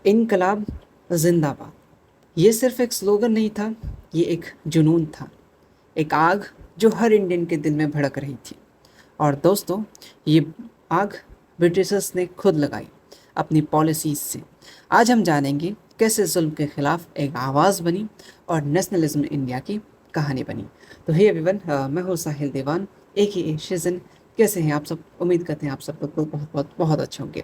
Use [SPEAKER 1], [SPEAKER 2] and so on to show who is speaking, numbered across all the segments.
[SPEAKER 1] इनकलाब जिंदाबाद, ये सिर्फ एक स्लोगन नहीं था, ये एक जुनून था, एक आग जो हर इंडियन के दिल में भड़क रही थी। और दोस्तों, ये आग ब्रिटिशर्स ने खुद लगाई अपनी पॉलिसीज से। आज हम जानेंगे कैसे जुल्म के खिलाफ एक आवाज़ बनी और नेशनलिज्म इंडिया की कहानी बनी। तो हे एवरीवन, मैं हूँ साहिल देवान ए शिजन। कैसे हैं आप सब? उम्मीद करते हैं आप सब लोग बहुत बहुत बहुत अच्छे होंगे।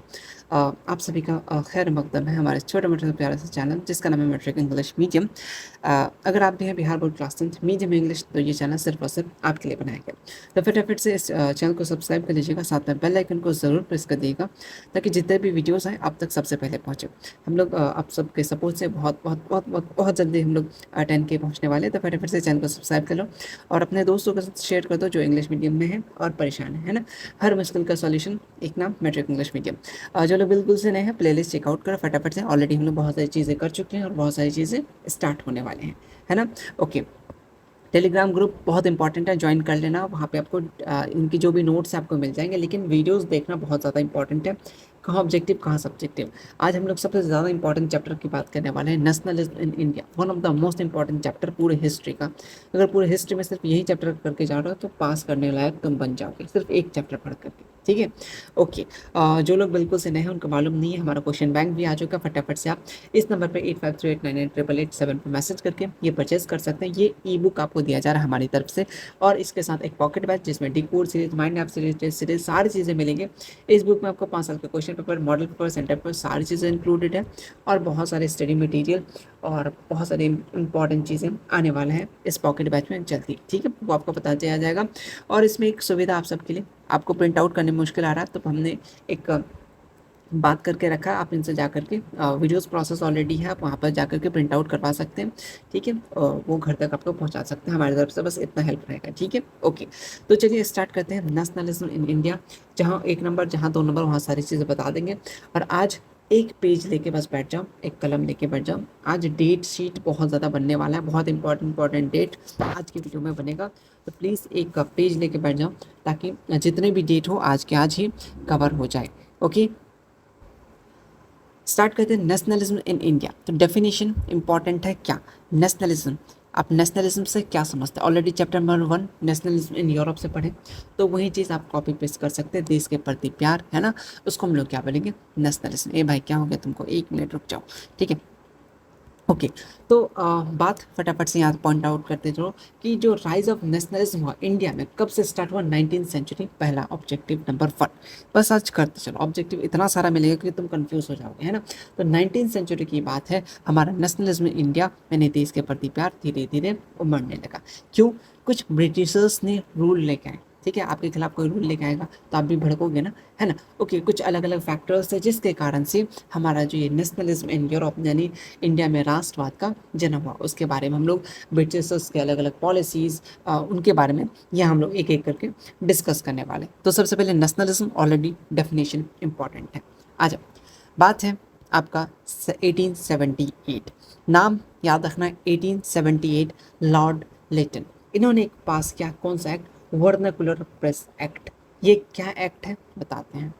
[SPEAKER 1] आप सभी का खैर मकदम है हमारे छोटे मोटे प्यारे से चैनल जिसका नाम है मैट्रिक इंग्लिश मीडियम। अगर आप भी हैं Bihar board class 10 medium English, तो ये चैनल सिर्फ और सिर्फ आपके लिए बनाया गया। तो फटाफट से इस चैनल को सब्सक्राइब कर लीजिएगा, साथ में बेल आइकन को ज़रूर प्रेस कर दिएगा ताकि जितने भी वीडियोस आए आप तक सबसे पहले पहुँचे। हम लोग आप सबके सपोर्ट से बहुत बहुत बहुत बहुत बहुत जल्दी हम लोग 10K पहुँचने वाले हैं। तो फटाफट से चैनल को सब्सक्राइब कर लो और अपने दोस्तों के साथ शेयर कर दो जो इंग्लिश मीडियम में है और परेशान है ना। हर मुश्किल का सॉल्यूशन एक नाम, मैट्रिक इंग्लिश मीडियम। जो लोग बिल्कुल से नए हैं, प्लेलिस्ट चेकआउट करो फटाफट से। ऑलरेडी हम लोग बहुत सारी चीज़ें कर चुके हैं और बहुत सारी चीज़ें स्टार्ट होने वाले हैं, है ना। ओके, टेलीग्राम ग्रुप बहुत इंपॉर्टेंट है, ज्वाइन कर लेना। वहाँ पे आपको इनकी जो भी नोट्स हैं आपको मिल जाएंगे, लेकिन वीडियोस देखना बहुत ज़्यादा इंपॉर्टेंट है। कहाँ ऑब्जेक्टिव कहाँ सब्जेक्टिव। आज हम लोग सबसे ज़्यादा इंपॉर्टेंट चैप्टर की बात करने वाले हैं, nationalism in India. One of the most important chapter पूरे हिस्ट्री का। अगर पूरे हिस्ट्री में सिर्फ यही चैप्टर करके जा रहे हो तो पास करने लायक तुम बन जाओगे, सिर्फ एक चैप्टर पढ़ करके, ठीक है। ओके, जो लोग बिल्कुल से नए हैं उनको मालूम नहीं है, हमारा क्वेश्चन बैंक भी आ चुका। फटाफट से आप इस नंबर पे 8538998887 पर मैसेज करके ये परचेज कर सकते हैं। ये ई बुक आपको दिया जा रहा है हमारी तरफ से, और इसके साथ एक पॉकेट बैच जिसमें decode series, mind app series, test series, सारी चीज़ें मिलेंगे। इस बुक में आपको 5 साल के question paper, model paper, centre paper, सारी चीज़ें इंक्लूडेड है और बहुत सारे स्टडी मटेरियल और बहुत सारी इंपॉर्टेंट चीज़ें आने वाले हैं इस पॉकेट बैच में जल्दी, ठीक है। वो आपको पता चल जाएगा। और इसमें एक सुविधा आप सबके लिए, आपको प्रिंट आउट करने में मुश्किल आ रहा है तो हमने एक बात करके रखा है, आप इनसे जा करके वीडियोस प्रोसेस ऑलरेडी है, आप वहाँ पर जा करके प्रिंट आउट करवा सकते हैं, ठीक है। वो घर तक आपको पहुँचा सकते हैं, हमारी तरफ से बस इतना हेल्प रहेगा, ठीक है। ओके, तो चलिए स्टार्ट करते हैं। नेशनलिज्म इन इंडिया, जहाँ 1 नंबर, जहाँ 2 नंबर, वहाँ सारी चीज़ें बता देंगे। और आज एक पेज लेके बस बैठ जाओ, एक कलम लेके बैठ जाओ। आज डेट शीट बहुत ज़्यादा बनने वाला है, बहुत इंपॉर्टेंट डेट आज की वीडियो में बनेगा। तो प्लीज़ एक पेज लेके बैठ जाओ ताकि जितने भी डेट हो आज के आज ही कवर हो जाए। ओके, स्टार्ट करते हैं। नेशनलिज्म इन इंडिया, तो डेफिनेशन इंपॉर्टेंट है। क्या नेशनलिज्म, आप नेशनलिज्म से क्या समझते हैं? Already chapter number 1 nationalism in Europe से पढ़े, तो वही चीज़ आप कॉपी पेस्ट कर सकते हैं। देश के प्रति प्यार, है ना, उसको हम लोग क्या बोलेंगे? नेशनलिज्म। ए भाई क्या हो गया तुमको? 1 मिनट रुक जाओ, ठीक है। ओके, तो बात फटाफट से यहाँ पॉइंट आउट करते चलो कि जो राइज ऑफ नेशनलिज्म हुआ इंडिया में कब से स्टार्ट हुआ? 19th century. पहला ऑब्जेक्टिव नंबर 1, बस आज करते चलो। ऑब्जेक्टिव इतना सारा मिलेगा कि तुम कंफ्यूज हो जाओगे, है ना। तो 19th सेंचुरी की बात है, हमारा नेशनलिज्म इंडिया में देश के प्रति प्यार धीरे धीरे उमड़ने लगा। क्यों? कुछ ब्रिटिशर्स ने रूल लेके आए, ठीक है। आपके खिलाफ कोई रूल लेके आएगा तो आप भी भड़कोगे ना, है ना। ओके, कुछ अलग अलग फैक्टर्स है जिसके कारण से हमारा जो ये नेशनलिज्म इन यूरोप यानी इंडिया में राष्ट्रवाद का जन्म हुआ। उसके बारे में हम लोग ब्रिटिशर्स के अलग अलग पॉलिसीज़, उनके बारे में यह हम लोग एक एक करके डिस्कस करने वाले। तो सबसे पहले नेशनलिज्म, ऑलरेडी डेफिनेशन इंपॉर्टेंट है। आ जाओ, बात है आपका 1878। नाम याद रखना है, 1878, लॉर्ड लेटन। इन्होंने एक पास किया, कौन सा एक्ट? Vernacular press act. ये क्या एक्ट है बताते हैं।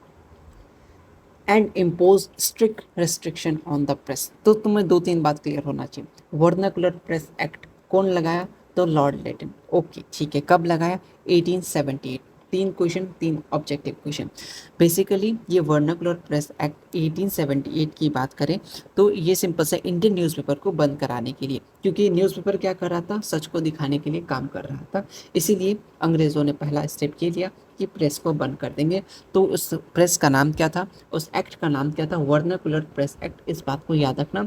[SPEAKER 1] And impose strict restriction on the press. तो तुम्हें 2-3 बात क्लियर होना चाहिए। वर्नाकुलर प्रेस एक्ट कौन लगाया? तो लॉर्ड लेटन। ओके, ठीक है। कब लगाया? 1878। 3 क्वेश्चन, 3 ऑब्जेक्टिव क्वेश्चन। बेसिकली ये वर्नाकुलर प्रेस एक्ट 1878 की बात करें तो ये सिंपल सा इंडियन न्यूज़पेपर को बंद कराने के लिए, क्योंकि न्यूज़पेपर क्या कर रहा था? सच को दिखाने के लिए काम कर रहा था। इसीलिए अंग्रेज़ों ने पहला स्टेप ये लिया कि प्रेस को बंद कर देंगे। तो उस प्रेस का नाम क्या था? उस एक्ट का नाम क्या था? Vernacular press act. इस बात को याद रखना।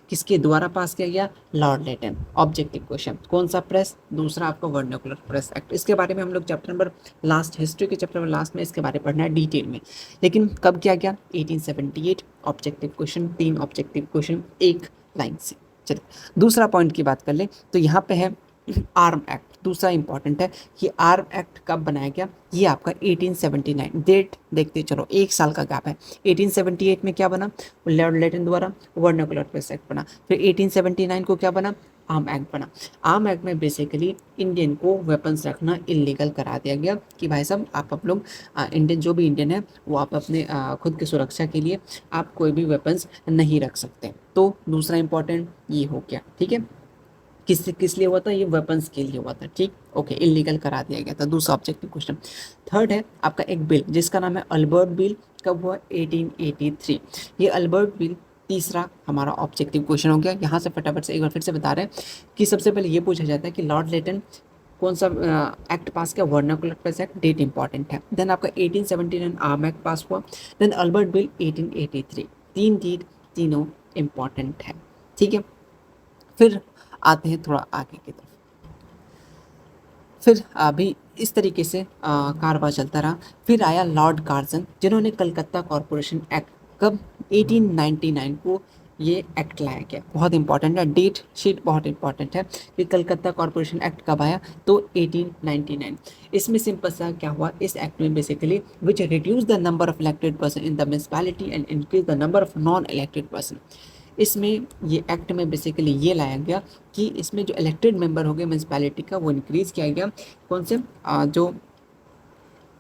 [SPEAKER 1] किसके द्वारा पास किया गया? लॉर्ड लेटन। ऑब्जेक्टिव क्वेश्चन, कौन सा प्रेस? दूसरा आपका वर्नाकुलर प्रेस एक्ट। इसके बारे में हम लोग चैप्टर नंबर लास्ट, हिस्ट्री के चैप्टर में लास्ट में इसके बारे में पढ़ना है डिटेल में। लेकिन कब किया गया? 1878। ऑब्जेक्टिव क्वेश्चन, 3 ऑब्जेक्टिव क्वेश्चन एक लाइन से। चलिए दूसरा पॉइंट की बात कर ले तो यहाँ पे है आर्म एक्ट। दूसरा इंपॉर्टेंट है कि आर्म एक्ट कब बनाया गया? ये आपका 1879। डेट देखते चलो, 1 साल का गैप है। 1878 में क्या बना? लॉर्ड लेटन द्वारा वर्नाकुलर प्रेस एक्ट बना। फिर 1879 को क्या बना? आर्म एक्ट बना। आर्म एक्ट में बेसिकली इंडियन को वेपन्स रखना इलीगल करा दिया गया कि भाई साहब आप लोग इंडियन जो भी इंडियन है वो आप अपने खुद की सुरक्षा के लिए आप कोई भी वेपन्स नहीं रख सकते। तो दूसरा इंपॉर्टेंट ये हो गया, ठीक है। किस लिए हुआ था, ये वेपन्स के लिए हुआ था, ठीक, ओके, इलीगल करा दिया गया था। दूसरा ऑब्जेक्टिव क्वेश्चन। थर्ड है आपका एक बिल जिसका नाम है अल्बर्ट बिल, कब हुआ, 1883। ये अल्बर्ट बिल तीसरा हमारा ऑब्जेक्टिव क्वेश्चन हो गया। यहाँ से फटाफट से एक बार फिर से बता रहे हैं कि सबसे पहले ये पूछा जाता है कि लॉर्ड लेटन कौन सा एक्ट पास किया, vernacular press act, date important है। देन आपका 1879 आर्म एक्ट पास हुआ। देन अल्बर्ट बिल 1883, तीन डेट तीनों इंपॉर्टेंट है, ठीक है। फिर आते हैं थोड़ा आगे की तरफ। फिर अभी इस तरीके से कारवां चलता रहा। फिर आया लॉर्ड कार्जन जिन्होंने कलकत्ता कॉरपोरेशन एक्ट, कब, 1899 को ये एक्ट लाया गया। बहुत इंपॉर्टेंट है, डेट शीट बहुत इंपॉर्टेंट है कि कलकत्ता कॉरपोरेशन एक्ट कब आया, तो 1899। इसमें सिंपल सा क्या हुआ, इस एक्ट में basically which reduce the number of elected person in the municipality and increase the number of non elected person. इसमें ये एक्ट में बेसिकली ये लाया गया कि इसमें जो इलेक्टेड मेंबर हो गए म्यूनसिपैलिटी का वो इंक्रीज़ किया गया। कौन से जो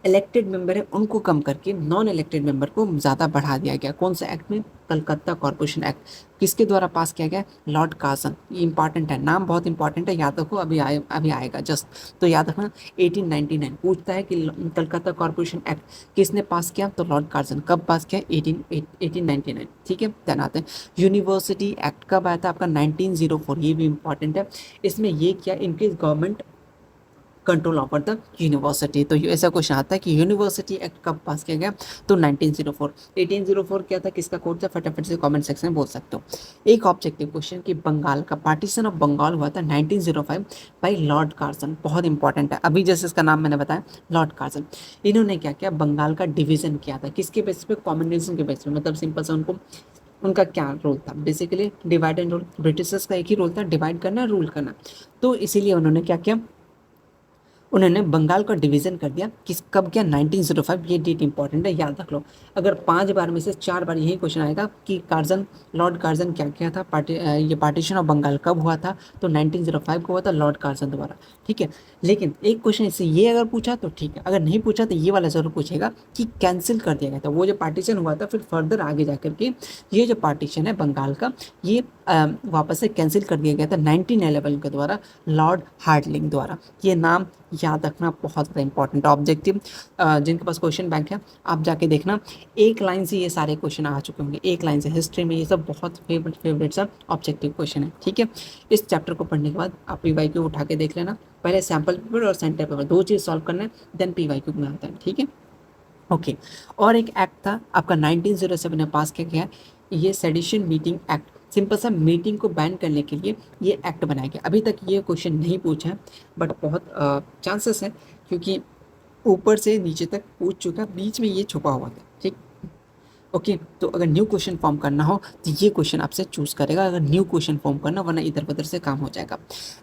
[SPEAKER 1] इलेक्टेड मेंबर है उनको कम करके नॉन इलेक्टेड मेंबर को ज़्यादा बढ़ा दिया गया। कौन सा एक्ट में, कलकत्ता कॉरपोरेशन एक्ट। किसके द्वारा पास किया गया, लॉर्ड कार्जन। ये इंपॉर्टेंट है, नाम बहुत इंपॉर्टेंट है, याद रखो, अभी आएगा जस्ट, तो याद रखना। 1899 पूछता है कि कलकत्ता कॉरपोरेशन एक्ट किसने पास किया, तो लॉर्ड कार्जन। कब पास किया, 1899, ठीक है। देन आते हैं यूनिवर्सिटी एक्ट, कब आया था आपका, 1904। ये भी इंपॉर्टेंट है। इसमें ये किया, increase government control over the university. तो ऐसा क्वेश्चन आता है कि यूनिवर्सिटी एक्ट कब पास किया गया, तो 1904। 1804 क्या था, किसका कोड था, फटाफट से कमेंट सेक्शन में बोल सकते हो। एक ऑब्जेक्टिव क्वेश्चन कि बंगाल का पार्टीशन ऑफ बंगाल हुआ था 1905 बाय लॉर्ड कार्जन। बहुत इंपॉर्टेंट है, अभी जैसे इसका नाम मैंने बताया, लॉर्ड कार्जन। इन्होंने क्या किया, बंगाल का डिवीजन किया था, किसके बेसिस पे, कॉम्युनिज्म के बेसिस पे। मतलब सिंपल सा उनका क्या रोल था, basically divide and rule. Britishers का एक ही रोल था, डिवाइड करना, रूल करना। तो इसीलिए उन्होंने क्या किया, उन्होंने बंगाल का डिवीज़न कर दिया। किस कब किया, 1905। ये डेट इंपॉर्टेंट है, याद रख लो। अगर 5 बार में से 4 बार यही क्वेश्चन आएगा कि कार्जन, लॉर्ड कार्जन क्या किया था, ये पार्टीशन ऑफ बंगाल कब हुआ था, तो 1905 को हुआ था लॉर्ड कार्जन द्वारा, ठीक है। लेकिन एक क्वेश्चन इससे ये अगर पूछा तो ठीक है, अगर नहीं पूछा तो ये वाला ज़रूर पूछेगा कि कैंसिल कर दिया गया था वो जो पार्टीशन हुआ था। फिर फर्दर आगे जा करके ये जो पार्टीशन है बंगाल का, ये वापस से कैंसिल कर दिया गया था 1911 के द्वारा, लॉर्ड हार्डिंग द्वारा। ये नाम याद रखना बहुत ज़्यादा इंपॉर्टेंट ऑब्जेक्टिव। जिनके पास क्वेश्चन बैंक है आप जाके देखना, एक लाइन से ये सारे क्वेश्चन आ चुके होंगे, एक लाइन से। हिस्ट्री में ये सब बहुत फेवरेट सा ऑब्जेक्टिव क्वेश्चन है, ठीक है। इस चैप्टर को पढ़ने के बाद आप PYQ उठा के देख लेना। पहले सैम्पल पेपर और सेंटर पेपर दो चीज़ सॉल्व करना है, देन PYQ में आता है, ठीक है, ओके। और एक एक्ट था आपका 1907 में पास किया गया, ये सेडिशन मीटिंग एक्ट। सिंपल सा मीटिंग को बैन करने के लिए ये एक्ट बनाया गया। अभी तक ये क्वेश्चन नहीं पूछा है, बट बहुत चांसेस है क्योंकि ऊपर से नीचे तक पूछ चुका, बीच में ये छुपा हुआ था, ठीक, ओके। तो अगर न्यू क्वेश्चन फॉर्म करना हो तो ये क्वेश्चन आपसे चूज़ करेगा, अगर न्यू क्वेश्चन फॉर्म करना, वरना इधर उधर से काम हो जाएगा।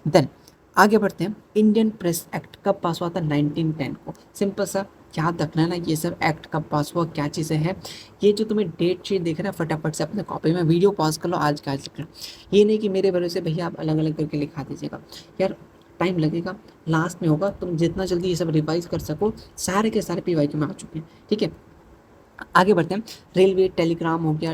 [SPEAKER 1] देन आगे बढ़ते हैं। इंडियन प्रेस एक्ट कब पास हुआ था, 1910 को। सिंपल सा याद रखना है ना, ये सब एक्ट कब पास हुआ, क्या चीज़ें हैं। ये जो तुम्हें डेट शीट दिख रहा है, फटाफट से अपने कॉपी में वीडियो पॉज कर लो, आज का आज लिख लो। ये नहीं कि मेरे भरोसे भैया आप अलग अलग करके लिखा दीजिएगा, यार टाइम लगेगा, लास्ट में होगा। तुम जितना जल्दी ये सब रिवाइज कर सको, सारे के सारे PYQ में आ चुके हैं, ठीक है। आगे बढ़ते हैं। रेलवे, टेलीग्राम हो गया,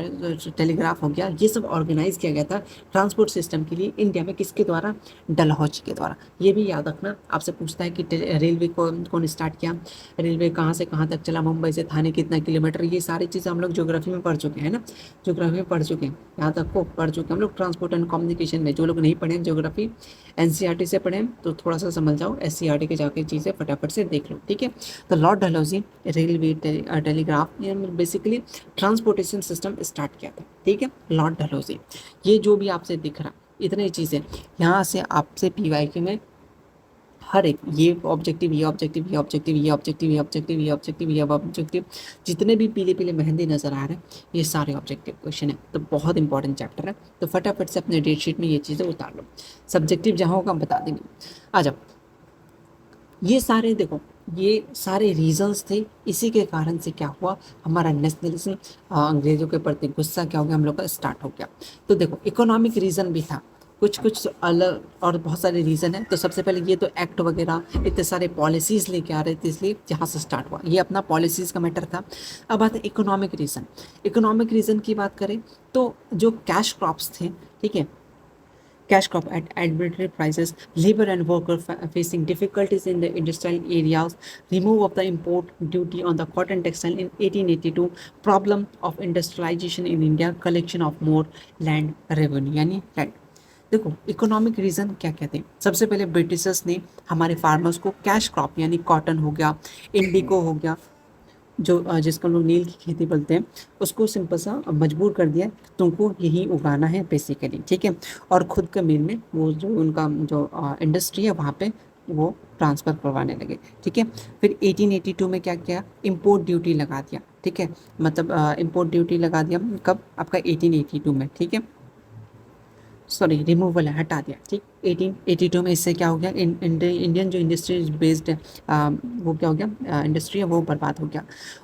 [SPEAKER 1] टेलीग्राफ हो गया, ये सब ऑर्गेनाइज किया गया था ट्रांसपोर्ट सिस्टम के लिए इंडिया में, किसके द्वारा, डलहौजी के द्वारा। ये भी याद रखना, आपसे पूछता है कि रेलवे को कौन स्टार्ट किया, रेलवे कहाँ से कहाँ तक चला, मुंबई से थाने कितना किलोमीटर, ये सारी चीज़ें हम लोग ज्योग्राफी में पढ़ चुके हैं ना, ज्योग्राफी में पढ़ चुके हैं, याद रखो, पढ़ चुके हैं हम लोग ट्रांसपोर्ट एंड कम्युनिकेशन में। जो लोग नहीं पढ़े ज्योग्राफी NCERT से पढ़े तो थोड़ा सा समझ जाओ, SCERT के जाके चीज़ें फटाफट से देख लो, ठीक है। तो Lord Dalhousie railway, telegraph, basically transportation system start किया था, ठीक है, लॉर्ड डलहौजी। ये जो भी आपसे दिख रहा, इतनी चीज़ें यहाँ से आपसे PYQ में हर एक, ये ऑब्जेक्टिव, ये ऑब्जेक्टिव, ये ऑब्जेक्टिव, ये ऑब्जेक्टिव, ये ऑब्जेक्टिव, ये ऑब्जेक्टिव, ये ऑब्जेक्टिव, जितने भी पीले पीले मेहंदी नजर आ रहे हैं, ये सारे ऑब्जेक्टिव क्वेश्चन है। तो बहुत इंपॉर्टेंट चैप्टर है, तो फटाफट से अपने डेट शीट में ये चीज़ें उतार लो। सब्जेक्टिव जहाँ होगा हम बता देंगे। आ जाओ, ये सारे देखो, ये सारे रीजंस थे, इसी के कारण से क्या हुआ, हमारा नेशनलिज्म, अंग्रेजों के प्रति गुस्सा क्या हो गया हम लोग का, स्टार्ट हो गया। तो देखो इकोनॉमिक रीज़न भी था, कुछ कुछ अलग और बहुत सारे रीज़न है। तो सबसे पहले ये तो एक्ट वगैरह इतने सारे पॉलिसीज़ लेके आ रहे थे, इसलिए यहाँ से स्टार्ट हुआ, ये अपना पॉलिसीज़ का मैटर था। अब बात है इकोनॉमिक रीज़न। इकोनॉमिक रीज़न की बात करें तो जो कैश क्रॉप्स थे, ठीक है, cash crop at arbitrary prices, labor and worker facing difficulties in the industrial areas, remove of the import duty on the cotton textile in 1882, problem of industrialization in India, collection of more land revenue यानी land। देखो economic reason क्या क्या थे। सबसे पहले Britishers ने हमारे farmers को कैश क्रॉप यानी कॉटन हो गया, इंडिगो हो गया, जो जिसको लोग नील की खेती बोलते हैं, उसको सिंपल सा मजबूर कर दिया तुमको यही उगाना है बेसिकली, ठीक है। और खुद के मिल में वो जो उनका जो इंडस्ट्री है वहाँ पे वो ट्रांसफ़र करवाने लगे, ठीक है। फिर 1882 में क्या किया, इम्पोर्ट ड्यूटी लगा दिया, ठीक है। मतलब इम्पोर्ट ड्यूटी लगा दिया कब, आपका 1882 में, ठीक है। सॉरी रिमूवल है, हटा दिया, ठीक। 1882 में इससे क्या हो गया, इंडियन जो इंडस्ट्री बेस्ड वो क्या हो गया, इंडस्ट्री है वो बर्बाद हो गया।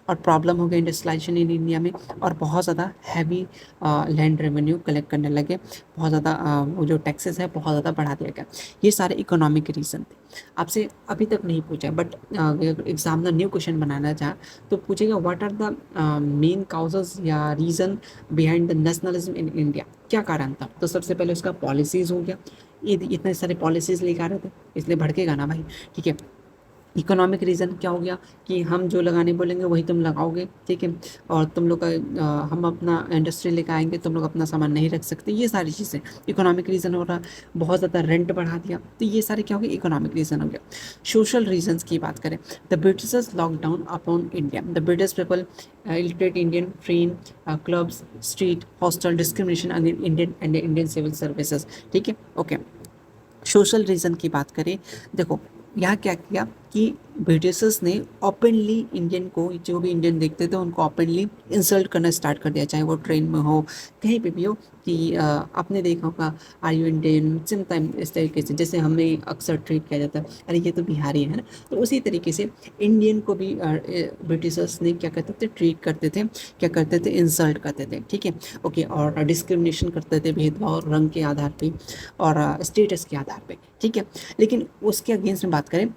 [SPEAKER 1] और प्रॉब्लम हो गया इंडस्ट्रियलाइजेशन इन इंडिया में, और बहुत ज़्यादा हैवी लैंड रेवेन्यू कलेक्ट करने लगे, बहुत ज़्यादा वो जो टैक्सेस है बहुत ज़्यादा बढ़ा दिया गया। ये सारे इकोनॉमिक रीज़न थे। आपसे अभी तक नहीं पूछा, बट एग्जामिनर न्यू क्वेश्चन बनाना चाहा तो पूछेगा what are the main causes या reason behind the nationalism in India, क्या कारण था। तो सबसे पहले उसका पॉलिसीज़ हो गया, ये इतने सारे पॉलिसीज़ लेकर आ रहे थे इसलिए भड़केगा ना भाई, ठीक है। इकोनॉमिक रीज़न क्या हो गया कि हम जो लगाने बोलेंगे वही तुम लगाओगे, ठीक है। और तुम लोग का हम अपना इंडस्ट्री लेकर आएंगे, तुम लोग अपना सामान नहीं रख सकते, ये सारी चीज़ें इकोनॉमिक रीज़न हो रहा। बहुत ज़्यादा रेंट बढ़ा दिया, तो ये सारे क्या हो गए, इकोनॉमिक रीज़न हो गया। सोशल रीजन्स की बात करें, the britishers lockdown upon India, the British people illiterate Indian train clubs street hostel discrimination Indian and Indian civil services, ठीक है, ओके। सोशल रीज़न की बात करें, देखो यहाँ क्या किया कि ब्रिटिशर्स ने ओपनली इंडियन को, जो भी इंडियन देखते थे उनको ओपनली इंसल्ट करना स्टार्ट कर दिया, चाहे वो ट्रेन में हो कहीं पे भी हो, कि आपने देखा होगा are you Indian, same time इस तरीके से जैसे हमें अक्सर ट्रीट किया जाता है, अरे ये तो बिहारी है ना, तो उसी तरीके से इंडियन को भी ब्रिटिशर्स ने क्या करते थे, ट्रीट करते थे, क्या करते थे, इंसल्ट करते थे, ठीक है, ओके। और डिस्क्रिमिनेशन करते थे, भेदभाव रंग के आधार पे और स्टेटस के आधार पे, ठीक है। लेकिन उसके अगेंस्ट में बात करें,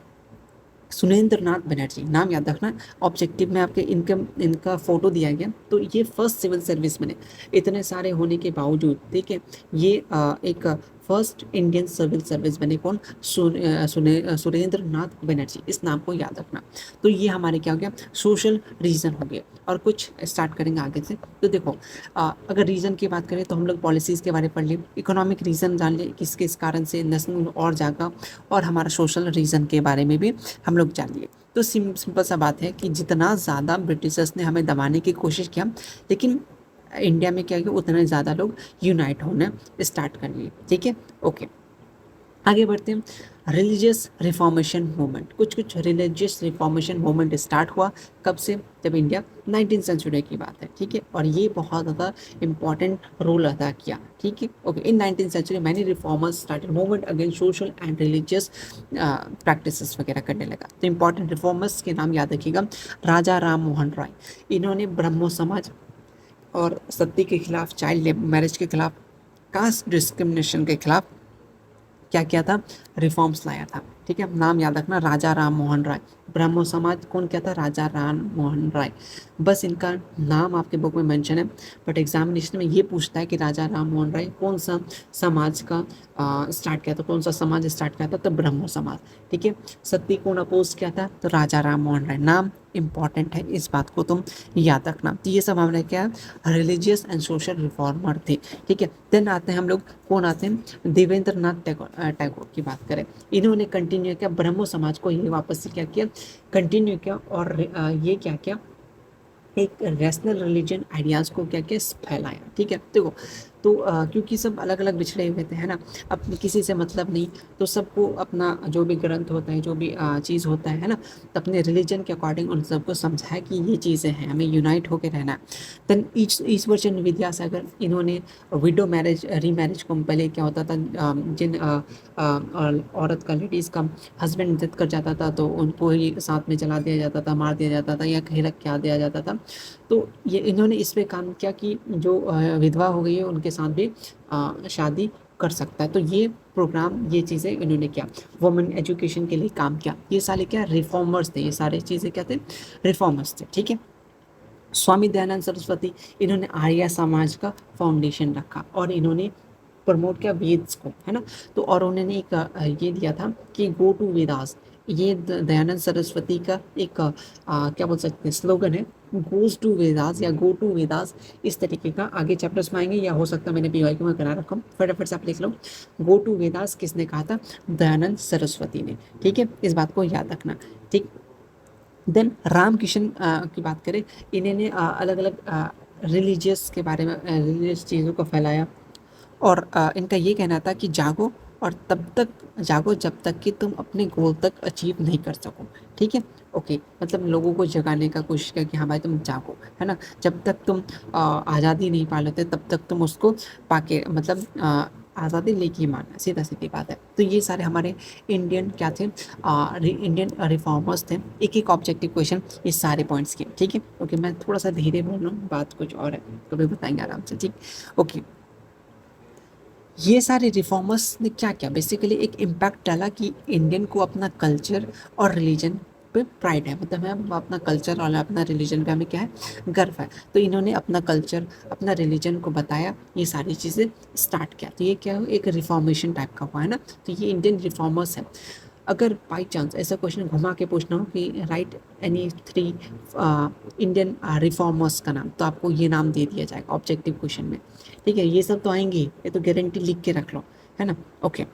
[SPEAKER 1] सुरेंद्र नाथ बनर्जी, नाम याद रखना, ऑब्जेक्टिव में आपके इनका फोटो दिया गया, तो ये फर्स्ट सिविल सर्विस मैन है इतने सारे होने के बावजूद, ठीक है। ये एक फर्स्ट इंडियन सिविल सर्विस बने, कौन, सुरेंद्र नाथ बनर्जी, इस नाम को याद रखना। तो ये हमारे क्या हो गया, सोशल रीज़न हो गया। और कुछ स्टार्ट करेंगे आगे से। तो देखो अगर रीज़न की बात करें तो हम लोग पॉलिसीज़ के बारे में पढ़ लें, इकोनॉमिक रीज़न जान लें किस किस कारण से नेशनल और जागा, और हमारा सोशल रीज़न के बारे में भी हम लोग जान लिए। तो सिंपल सा बात है कि जितना ज़्यादा ब्रिटिशर्स ने हमें दबाने की कोशिश किया, लेकिन इंडिया में क्या किया, उतने ज़्यादा लोग यूनाइट होने स्टार्ट कर लिए, ठीक है, ओके। आगे बढ़ते हैं, रिलीजियस रिफॉर्मेशन मूवमेंट, कुछ कुछ रिलीजियस रिफॉर्मेशन मूवमेंट स्टार्ट हुआ कब से, जब इंडिया 19th सेंचुरी की बात है, ठीक है। और ये बहुत ज़्यादा इंपॉर्टेंट रोल अदा किया, ठीक है, okay. In 19th century many reformers started movement against social and religious practices वगैरह करने लगा। तो इंपॉर्टेंट रिफॉर्मर्स के नाम याद रखिएगा, राजा राम मोहन राय, इन्होंने ब्रह्मो समाज और सती के खिलाफ, चाइल्ड मैरिज के खिलाफ, कास्ट डिस्क्रिमिनेशन के खिलाफ क्या किया था, रिफॉर्म्स लाया था, ठीक है। नाम याद रखना, राजा राम मोहन राय। ब्रह्मो समाज कौन क्या था, राजा राम मोहन राय। बस इनका नाम आपके बुक में मेंशन है, बट एग्जामिनेशन में ये पूछता है कि राजा राम मोहन राय कौन सा समाज का स्टार्ट किया था, कौन सा समाज स्टार्ट किया था, तो ब्रह्मो समाज, ठीक है। सती कौन अपोज किया था, तो राजा राम मोहन राय। नाम इंपॉर्टेंट है, इस बात को तुम याद रखना। तो ये सब हमने क्या, रिलीजियस एंड सोशल रिफॉर्मर थे, ठीक है। देन आते हैं हम लोग, कौन आते हैं, देवेंद्र नाथ टैगोर की बात करें, इन्होंने कंटिन्यू किया, ब्रह्मो समाज को ये वापस से क्या किया, कंटिन्यू किया, और ये क्या किया, एक रैशनल रिलीजन आइडियाज़ को क्या किया, फैलाया, ठीक है। देखो तो क्योंकि सब अलग अलग बिछड़े हुए थे, है ना, अब किसी से मतलब नहीं, तो सबको अपना जो भी ग्रंथ होता है, जो भी चीज़ होता है ना, तो अपने रिलीजन के अकॉर्डिंग उन सबको समझाया कि ये चीज़ें हैं, हमें यूनाइट होकर रहना है। देन ईश्वर चंद्र विद्यासागर, इन्होंने विडो मैरिज रीमैरिज को, पहले क्या होता था, जिन औरत का, लेडीज़ का हस्बैंड डेथ कर जाता था तो उनको ही साथ में जला दिया जाता था, मार दिया जाता था, या कहीं रख के आ दिया जाता था। तो ये इन्होंने इस पे काम किया कि जो विधवा हो गई है उनके साथ भी शादी कर सकता है। तो ये प्रोग्राम, ये चीज़ें इन्होंने किया, वुमेन एजुकेशन के लिए काम किया। ये सारे क्या रिफॉर्मर्स थे, ये सारी चीज़ें क्या थे, रिफॉर्मर्स थे। ठीक है। स्वामी दयानंद सरस्वती, इन्होंने आर्य समाज का फाउंडेशन रखा और इन्होंने प्रमोट किया वेद्स को, है ना। तो और उन्होंने एक ये दिया था कि गो टू वेदास, ये दयानंद सरस्वती का एक क्या बोल सकते हैं स्लोगन है, गोज टू वेदास या गो टू वेदास, इस तरीके का। आगे चैप्टर्स में आएंगे या हो सकता है मैंने पीवाई में करा रखा हूँ, फटाफट से आप लिख लो। गो टू वेदास किसने कहा था, दयानंद सरस्वती ने। ठीक है, इस बात को याद रखना। ठीक। देन रामकिशन की बात करें, इन्होंने अलग अलग रिलीजियस के बारे में, रिलीजियस चीज़ों को फैलाया। और इनका ये कहना था कि जागो और तब तक जागो जब तक कि तुम अपने गोल तक अचीव नहीं कर सको। ठीक है। ओके, मतलब लोगों को जगाने का कोशिश किया कि हाँ भाई तुम जागो, है ना। जब तक तुम आज़ादी नहीं पा लेते तब तक तुम उसको पाके, मतलब आज़ादी लेके ही मानना, सीधा सीधी बात है। तो ये सारे हमारे इंडियन क्या थे, इंडियन रिफॉर्मर्स थे। एक एक ऑब्जेक्टिव क्वेश्चन ये सारे पॉइंट्स के। ठीक है। ओके, मैं थोड़ा सा धीरे बोल रहा हूँ, बात कुछ और है, कभी बताएंगे आराम से। ठीक। ओके, ये सारे रिफॉर्मर्स ने क्या किया, बेसिकली एक इम्पैक्ट डाला कि इंडियन को अपना कल्चर और रिलीजन पे प्राइड है, मतलब हम अपना कल्चर और अपना रिलीजन पे हमें क्या है, गर्व है। तो इन्होंने अपना कल्चर, अपना रिलीजन को बताया, ये सारी चीज़ें स्टार्ट किया। तो ये क्या हो, एक रिफॉर्मेशन टाइप का हुआ, है ना। तो ये इंडियन रिफॉर्मर्स है। अगर बाई चांस ऐसा क्वेश्चन घुमा के पूछना हो कि राइट एनी 3 इंडियन रिफॉर्मर्स का नाम, तो आपको ये नाम दे दिया जाएगा ऑब्जेक्टिव क्वेश्चन में। ठीक है, ये सब तो आएंगे, ये तो गारंटी लिख के रख लो, है ना। ओके,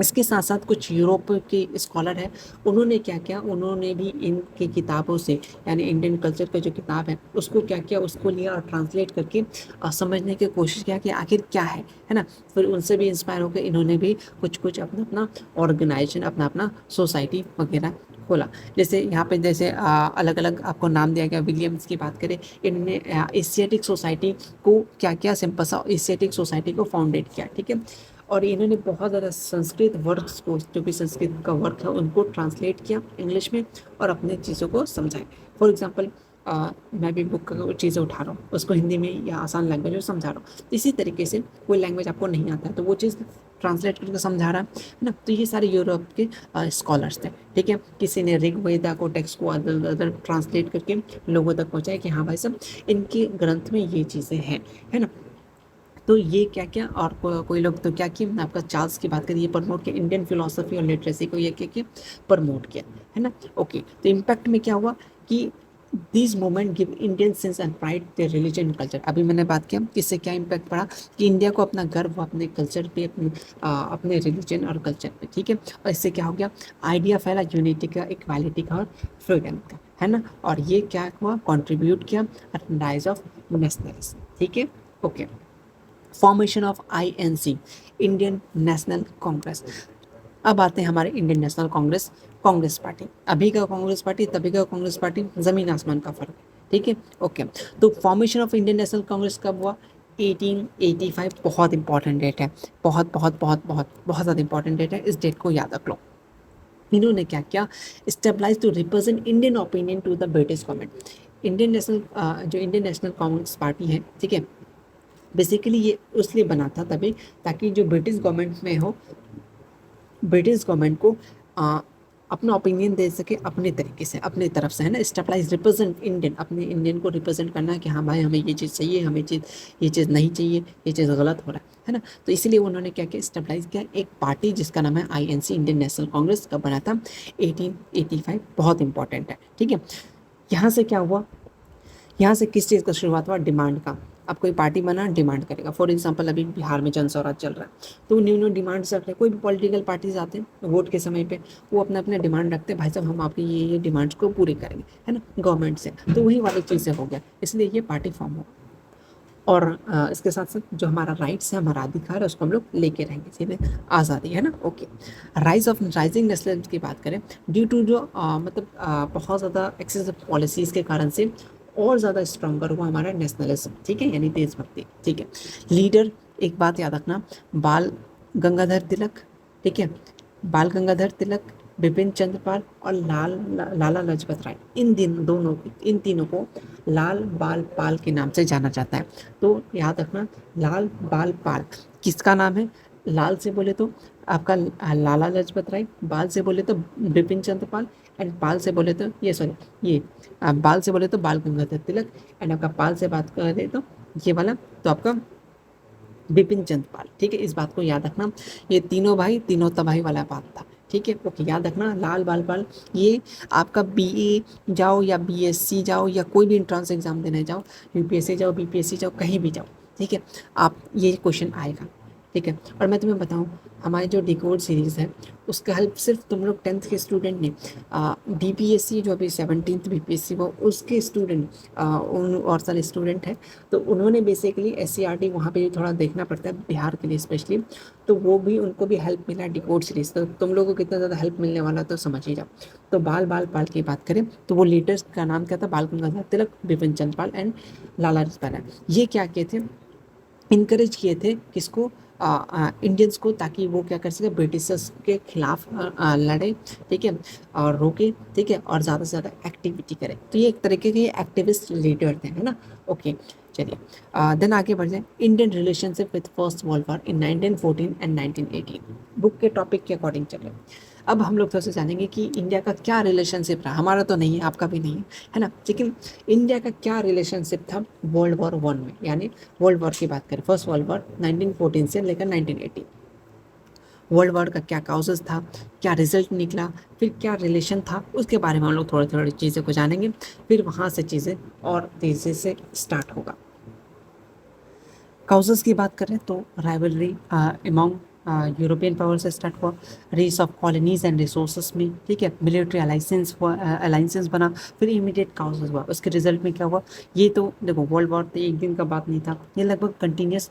[SPEAKER 1] इसके साथ साथ कुछ यूरोप के स्कॉलर हैं, उन्होंने क्या किया, उन्होंने भी इनकी किताबों से, यानी इंडियन कल्चर का जो किताब है उसको क्या किया, उसको लिया और ट्रांसलेट करके समझने की कोशिश किया कि आखिर क्या है ना। फिर उनसे भी इंस्पायर होकर इन्होंने भी कुछ कुछ अपना अपना ऑर्गेनाइजेशन, अपना अपना सोसाइटी वगैरह खोला। जैसे यहाँ पे जैसे अलग अलग आपको नाम दिया गया। विलियम्स की बात करें, इन्होंने एशियाटिक सोसाइटी को क्या किया, सिंपल सा एशियाटिक सोसाइटी को फाउंडेट किया। ठीक है। और इन्होंने बहुत ज़्यादा संस्कृत वर्ड्स को, जो भी संस्कृत का वर्क है उनको ट्रांसलेट किया इंग्लिश में और अपने चीज़ों को समझाए। फॉर एग्जांपल मैं भी बुक का चीज़ें उठा रहा हूँ, उसको हिंदी में या आसान लैंग्वेज में समझा रहा हूँ। इसी तरीके से कोई लैंग्वेज आपको नहीं आता है तो वो चीज़ ट्रांसलेट करके समझा रहा है ना। तो ये सारे यूरोप के स्कॉलर्स थे। ठीक है, किसी ने ऋग्वेदा को, टेक्स्ट को अदर ट्रांसलेट करके लोगों तक पहुँचाया कि हाँ भाई सब, इनके ग्रंथ में ये चीज़ें हैं, है ना। तो ये क्या क्या, और कोई लोग तो क्या किया, मैं आपका चार्ल्स की बात करिए, प्रमोट किया इंडियन फिलोसफी और लिटरेसी को, ये क्या किया, प्रमोट किया, है ना। ओके, तो इम्पैक्ट में क्या हुआ कि this moment give Indian sense and pride the religion culture. अभी मैंने बात किया कि इससे क्या इम्पैक्ट पड़ा कि इंडिया को अपना गर्व अपने कल्चर पे, अपने रिलीजन और कल्चर पे। ठीक है, और इससे क्या हो गया, आइडिया फैला यूनिटी का, इक्वालिटी का और फ्रीडम का, है ना। और ये क्या हुआ, कॉन्ट्रीब्यूट किया राइज ऑफ नेशनलिज्म। ठीक है। Okay, formation of INC, Indian national Congress. अब आते हैं हमारे Indian national Congress, Congress party. अभी का कांग्रेस पार्टी, तभी का कांग्रेस पार्टी, ज़मीन आसमान का फ़र्क। ठीक है। ओके, तो formation of Indian national Congress कब हुआ, 1885। बहुत इंपॉर्टेंट डेट है, बहुत बहुत बहुत बहुत बहुत ज़्यादा इंपॉर्टेंट डेट है, इस डेट को याद रख लो। इन्होंने क्या किया, stabilize to represent Indian opinion to the British government. Indian national जो इंडियन नेशनल कांग्रेस पार्टी है, ठीक है, बेसिकली ये उसलिए बना था तभी, ताकि जो ब्रिटिश गवर्नमेंट में हो, ब्रिटिश गवर्नमेंट को अपना ओपिनियन दे सके अपने तरीके से, अपने तरफ से, है ना। स्टेबलाइज रिप्रेजेंट इंडियन, अपने इंडियन को रिप्रेजेंट करना है कि हाँ भाई हमें ये चीज़ चाहिए, हमें ये चीज़ नहीं चाहिए, ये चीज़ गलत हो रहा है ना। तो इसलिए उन्होंने क्या किया, स्टेबलाइज किया एक पार्टी जिसका नाम है INC, इंडियन नेशनल कांग्रेस, का बना था 1885। बहुत इंपॉर्टेंट है। ठीक है, यहाँ से क्या हुआ, यहाँ से किस चीज़ का शुरुआत हुआ, डिमांड का। अब कोई पार्टी बना, डिमांड करेगा। फॉर एग्जांपल अभी बिहार में जन स्वराज चल रहा है, तो न्यू न्यू डिमांड्स रख रहे हैं। कोई भी पॉलिटिकल पार्टीज आते हैं वोट के समय पे, वो अपने अपने डिमांड रखते हैं, भाई साहब हम आपकी ये डिमांड्स को पूरी करेंगे, है ना, गवर्नमेंट से। तो वही वाली चीज़ें हो गया, इसलिए ये पार्टी फॉर्म हो। और इसके साथ साथ जो हमारा राइट्स है, हमारा अधिकार है, उसको हम लोग लेके रहेंगे, सीधे आज़ादी, है ना। ओके, राइजिंग नेशनलिज्म की बात करें, ड्यू टू जो मतलब बहुत ज़्यादा एक्सेसिव पॉलिसीज़ के कारण से और ज़्यादा स्ट्रॉन्गर हुआ हमारा नेशनलिज्म। ठीक है, यानी देशभक्ति। ठीक है, लीडर, एक बात याद रखना, बाल गंगाधर तिलक। ठीक है, बाल गंगाधर तिलक, बिपिन चंद्र पाल और लाला लाजपत राय, इन तीनों को लाल बाल पाल के नाम से जाना जाता है। तो याद रखना, लाल बाल पाल किसका नाम है, लाल से बोले तो आपका लाला लाजपत राय, बाल से बोले तो बिपिन चंद्र पाल, एंड पाल से बोले तो ये बाल से बोले तो बाल गंगाधर तिलक, एंड आपका पाल से बात करें तो ये वाला तो आपका बिपिन चंद्र पाल। ठीक है, इस बात को याद रखना, ये तीनों भाई तीनों तबाही वाला बात था। ठीक है, ओके, याद रखना लाल बाल पाल। ये आपका बीए जाओ या बीएससी जाओ या कोई भी एंट्रेंस एग्जाम देने जाओ, यूपीएससी जाओ बीपीएससी जाओ कहीं भी जाओ, ठीक है, आप ये क्वेश्चन आएगा। ठीक है, और मैं तुम्हें बताऊं हमारी जो डिकोड सीरीज़ है उसका हेल्प सिर्फ तुम लोग 10th के स्टूडेंट ने, बीपीएससी जो अभी 17th बीपीएससी वो उसके स्टूडेंट और सारे स्टूडेंट हैं, तो उन्होंने बेसिकली एससीईआरटी वहाँ पे थोड़ा देखना पड़ता है बिहार के लिए स्पेशली, तो वो भी उनको भी हेल्प मिला डिकोड सीरीज़। तो तुम लोगों को कितना ज़्यादा हेल्प मिलने वाला तो समझ ही जाओ। तो बाल बाल पाल की बात करें तो वो लीडर्स का नाम क्या था, बाल गंगाधर तिलक, बिपिन चंद्र पाल एंड लाला लाजपत राय। ये क्या किए थे, इनकरेज किए थे किसको, इंडियंस को, ताकि वो क्या कर सके ब्रिटिशर्स के खिलाफ लड़े, ठीक है, और रोके, ठीक है, और ज़्यादा से ज़्यादा एक्टिविटी करें। तो ये एक तरीके के एक्टिविस्ट लीडर थे, है ना। ओके, चलिए देन आगे बढ़ जाए। Indian relationship with first world war in 1914 and 1918 book के टॉपिक के अकॉर्डिंग चले। अब हम लोग थोड़ा सा जानेंगे कि इंडिया का क्या रिलेशनशिप रहा, हमारा तो नहीं है आपका भी नहीं है ना, लेकिन इंडिया का क्या रिलेशनशिप था वर्ल्ड वॉर वन में, यानी वर्ल्ड वॉर की बात करें, फर्स्ट वर्ल्ड वॉर 1914 से लेकर 1918, वर्ल्ड वॉर का क्या काउजेस था, क्या रिजल्ट निकला, फिर क्या रिलेशन था, उसके बारे में हम लोग थोड़ी थोड़ी चीज़ें को जानेंगे, फिर वहाँ से चीज़ें और तेज़ी से स्टार्ट होगा। काउजेस की बात करें तो राइवलरी अमॉन्ग यूरोपियन पावर से स्टार्ट हुआ, race of colonies and resources में, ठीक है, मिलिट्री अलाइसेंस हुआ, अलाइंसेंस बना, फिर इमीडिएट काउजेस हुआ, उसके रिजल्ट में क्या हुआ। ये तो देखो वर्ल्ड वॉर तो एक दिन का बात नहीं था, ये लगभग कंटिन्यूस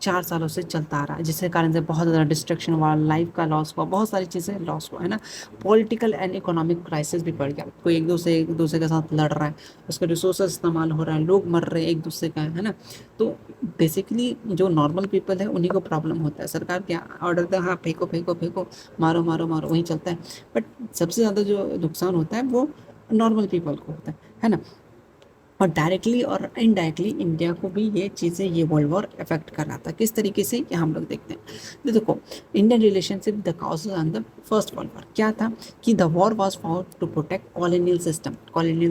[SPEAKER 1] 4 सालों से चलता आ रहा है, जिसके कारण से बहुत ज़्यादा डिस्ट्रक्शन हुआ, लाइफ का लॉस हुआ, बहुत सारी चीज़ें लॉस हुआ, है ना। पॉलिटिकल एंड इकोनॉमिक क्राइसिस भी बढ़ गया, कोई एक दूसरे के साथ लड़ रहा है, उसका रिसोर्सेज इस्तेमाल हो रहा है, लोग मर रहे हैं एक दूसरे का, है ना। तो बेसिकली जो नॉर्मल पीपल है उन्हीं को प्रॉब्लम होता है, सरकार क्या ऑर्डर देता है, हाँ फेंको फेंको फेंको, मारो मारो मारो, वही चलता है, बट सबसे ज़्यादा जो नुकसान होता है वो नॉर्मल पीपल को होता है ना। और डायरेक्टली और इनडायरेक्टली इंडिया को भी ये चीज़ें, ये वर्ल्ड वॉर अफेक्ट कर रहा था, किस तरीके से ये हम लोग देखते हैं। तो देखो Indian relationship the causes on the first world war क्या था कि the war was fought to protect colonial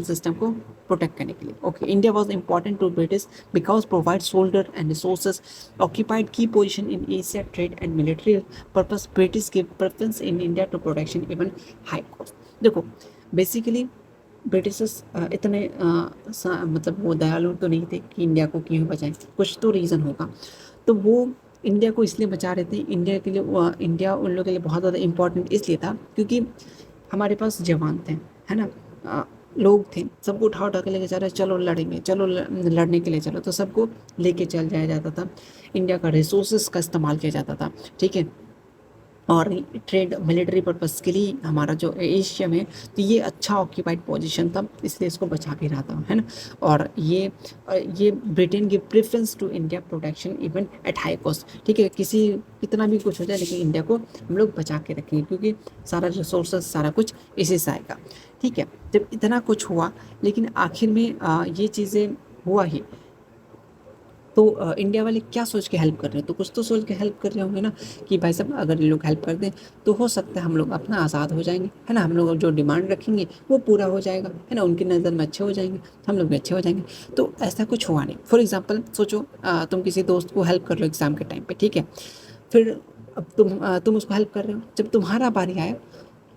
[SPEAKER 1] system को प्रोटेक्ट करने के लिए। Okay, India was important to British because provide soldier and resources, occupied की position in Asia, trade and military purpose, British give preference in India to protection even high cost. देखो basically Britishers इतने मतलब वो दयालु तो नहीं थे कि इंडिया को क्यों बचाएं, कुछ तो रीज़न होगा। तो वो इंडिया को इसलिए बचा रहे थे, इंडिया के लिए इंडिया उन लोगों के लिए बहुत ज़्यादा इंपॉर्टेंट इसलिए था क्योंकि हमारे पास जवान थे, है ना, लोग थे, सबको उठा उठा के लेके जा रहे, चलो लड़ेंगे, चलो लड़ने के लिए चलो, तो सबको लेके चल जाया जाता था, इंडिया का रिसोर्सेज का इस्तेमाल किया जाता था, ठीक है, और ट्रेड मिलिट्री पर्पस के लिए हमारा जो एशिया में, तो ये अच्छा ऑक्यूपाइड पोजीशन था, इसलिए इसको बचा भी रहा था, है ना। और ये Britain give preference to India protection even at high cost, ठीक है, किसी कितना भी कुछ हो जाए लेकिन इंडिया को हम लोग बचा के रखेंगे क्योंकि सारा रिसोर्सेज सारा कुछ इसी से आएगा, ठीक है। जब इतना कुछ हुआ लेकिन आखिर में ये चीज़ें हुआ ही, तो इंडिया वाले क्या सोच के हेल्प कर रहे हैं, तो कुछ तो सोच के हेल्प कर रहे होंगे ना कि भाई साहब अगर ये लोग हेल्प कर दें तो हो सकता है हम लोग अपना आज़ाद हो जाएंगे, है ना, हम लोग जो डिमांड रखेंगे वो पूरा हो जाएगा, है ना, उनकी नज़र में अच्छे हो जाएंगे, हम लोग भी अच्छे हो जाएंगे। तो ऐसा कुछ हुआ नहीं। फॉर एग्जाम्पल सोचो तुम किसी दोस्त को हेल्प कर रहे हो एग्ज़ाम के टाइम पर, ठीक है, फिर अब तुम उसको हेल्प कर रहे हो, जब तुम्हारा बारी आया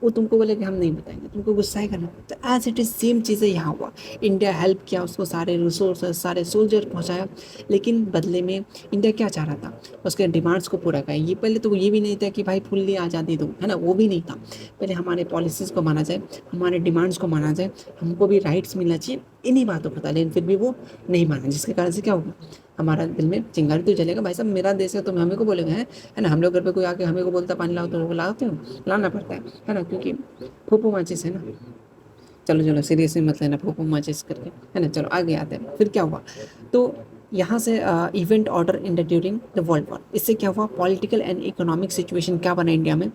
[SPEAKER 1] वो तुमको बोले कि हम नहीं बताएंगे, तुमको गुस्सा ही करना। तो एज इट इज़ सेम चीज़ें यहाँ हुआ, इंडिया हेल्प किया, उसको सारे रिसोर्सेज सारे सोल्जर पहुँचाया, लेकिन बदले में इंडिया क्या चाह रहा था, उसके डिमांड्स को पूरा करें। ये पहले तो ये भी नहीं था कि भाई फुल्ली आज़ादी दो, है ना, वो भी नहीं था, पहले हमारे पॉलिसीज़ को माना जाए, हमारे डिमांड्स को माना जाए, हमको भी राइट्स मिलना चाहिए, इन्हीं बातों को था, लेकिन फिर भी वो नहीं माना, जिसके कारण से क्या होगा, हमारा दिल में चिंगारी तो जलेगा, भाई साहब मेरा देश है तुम हमें को बोलेंगे, है ना, हम लोग घर पे कोई आके हमें को बोलता पानी लाओ तो वो लाते हो, लाना पड़ता है ना, क्योंकि फूफू माचिस है ना। चलो चलो सीरियसली मत लेना फूफू माचिस करके, है ना। चलो आगे आते हैं, फिर क्या हुआ, तो यहाँ से event order in the during the world war, इससे क्या हुआ, पॉलिटिकल एंड इकोनॉमिक सिचुएशन क्या बना इंडिया में,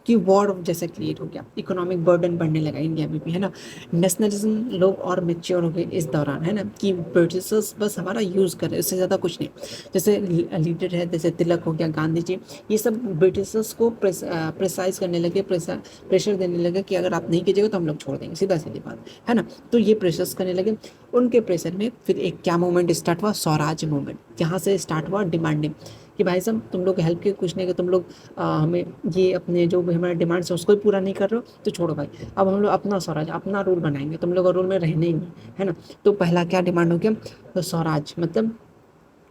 [SPEAKER 1] कि वॉर जैसा क्रिएट हो गया, इकोनॉमिक बर्डन बढ़ने लगा इंडिया में भी, है ना। नेशनलिज्म लोग और मेच्योर हो गए इस दौरान, है ना, कि ब्रिटिशर्स बस हमारा यूज़ कर रहे हैं, उससे ज़्यादा कुछ नहीं। जैसे लीडर है, जैसे तिलक हो गया, गांधी जी, ये सब ब्रिटिशर्स को प्रेसाइज करने लगे, प्रेशर देने लगे कि अगर आप नहीं कीजिएगा तो हम लोग छोड़ देंगे, सीधा सीधी बात, है ना। तो ये प्रेशर्स करने लगे। उनके प्रेशर में फिर एक क्या मूवमेंट स्टार्ट हुआ, स्वराज मूवमेंट, जहाँ से स्टार्ट हुआ डिमांडिंग कि भाई साहब तुम लोग हेल्प के कुछ नहीं कि तुम लोग हमें ये अपने जो भी हमारे डिमांड्स है उसको भी पूरा नहीं कर रहे हो तो छोड़ो भाई, अब हम लोग अपना स्वराज, अपना रूल बनाएंगे, तुम लोग रूल में रहने ही नहीं, है ना। तो पहला क्या डिमांड हो गया, तो स्वराज मतलब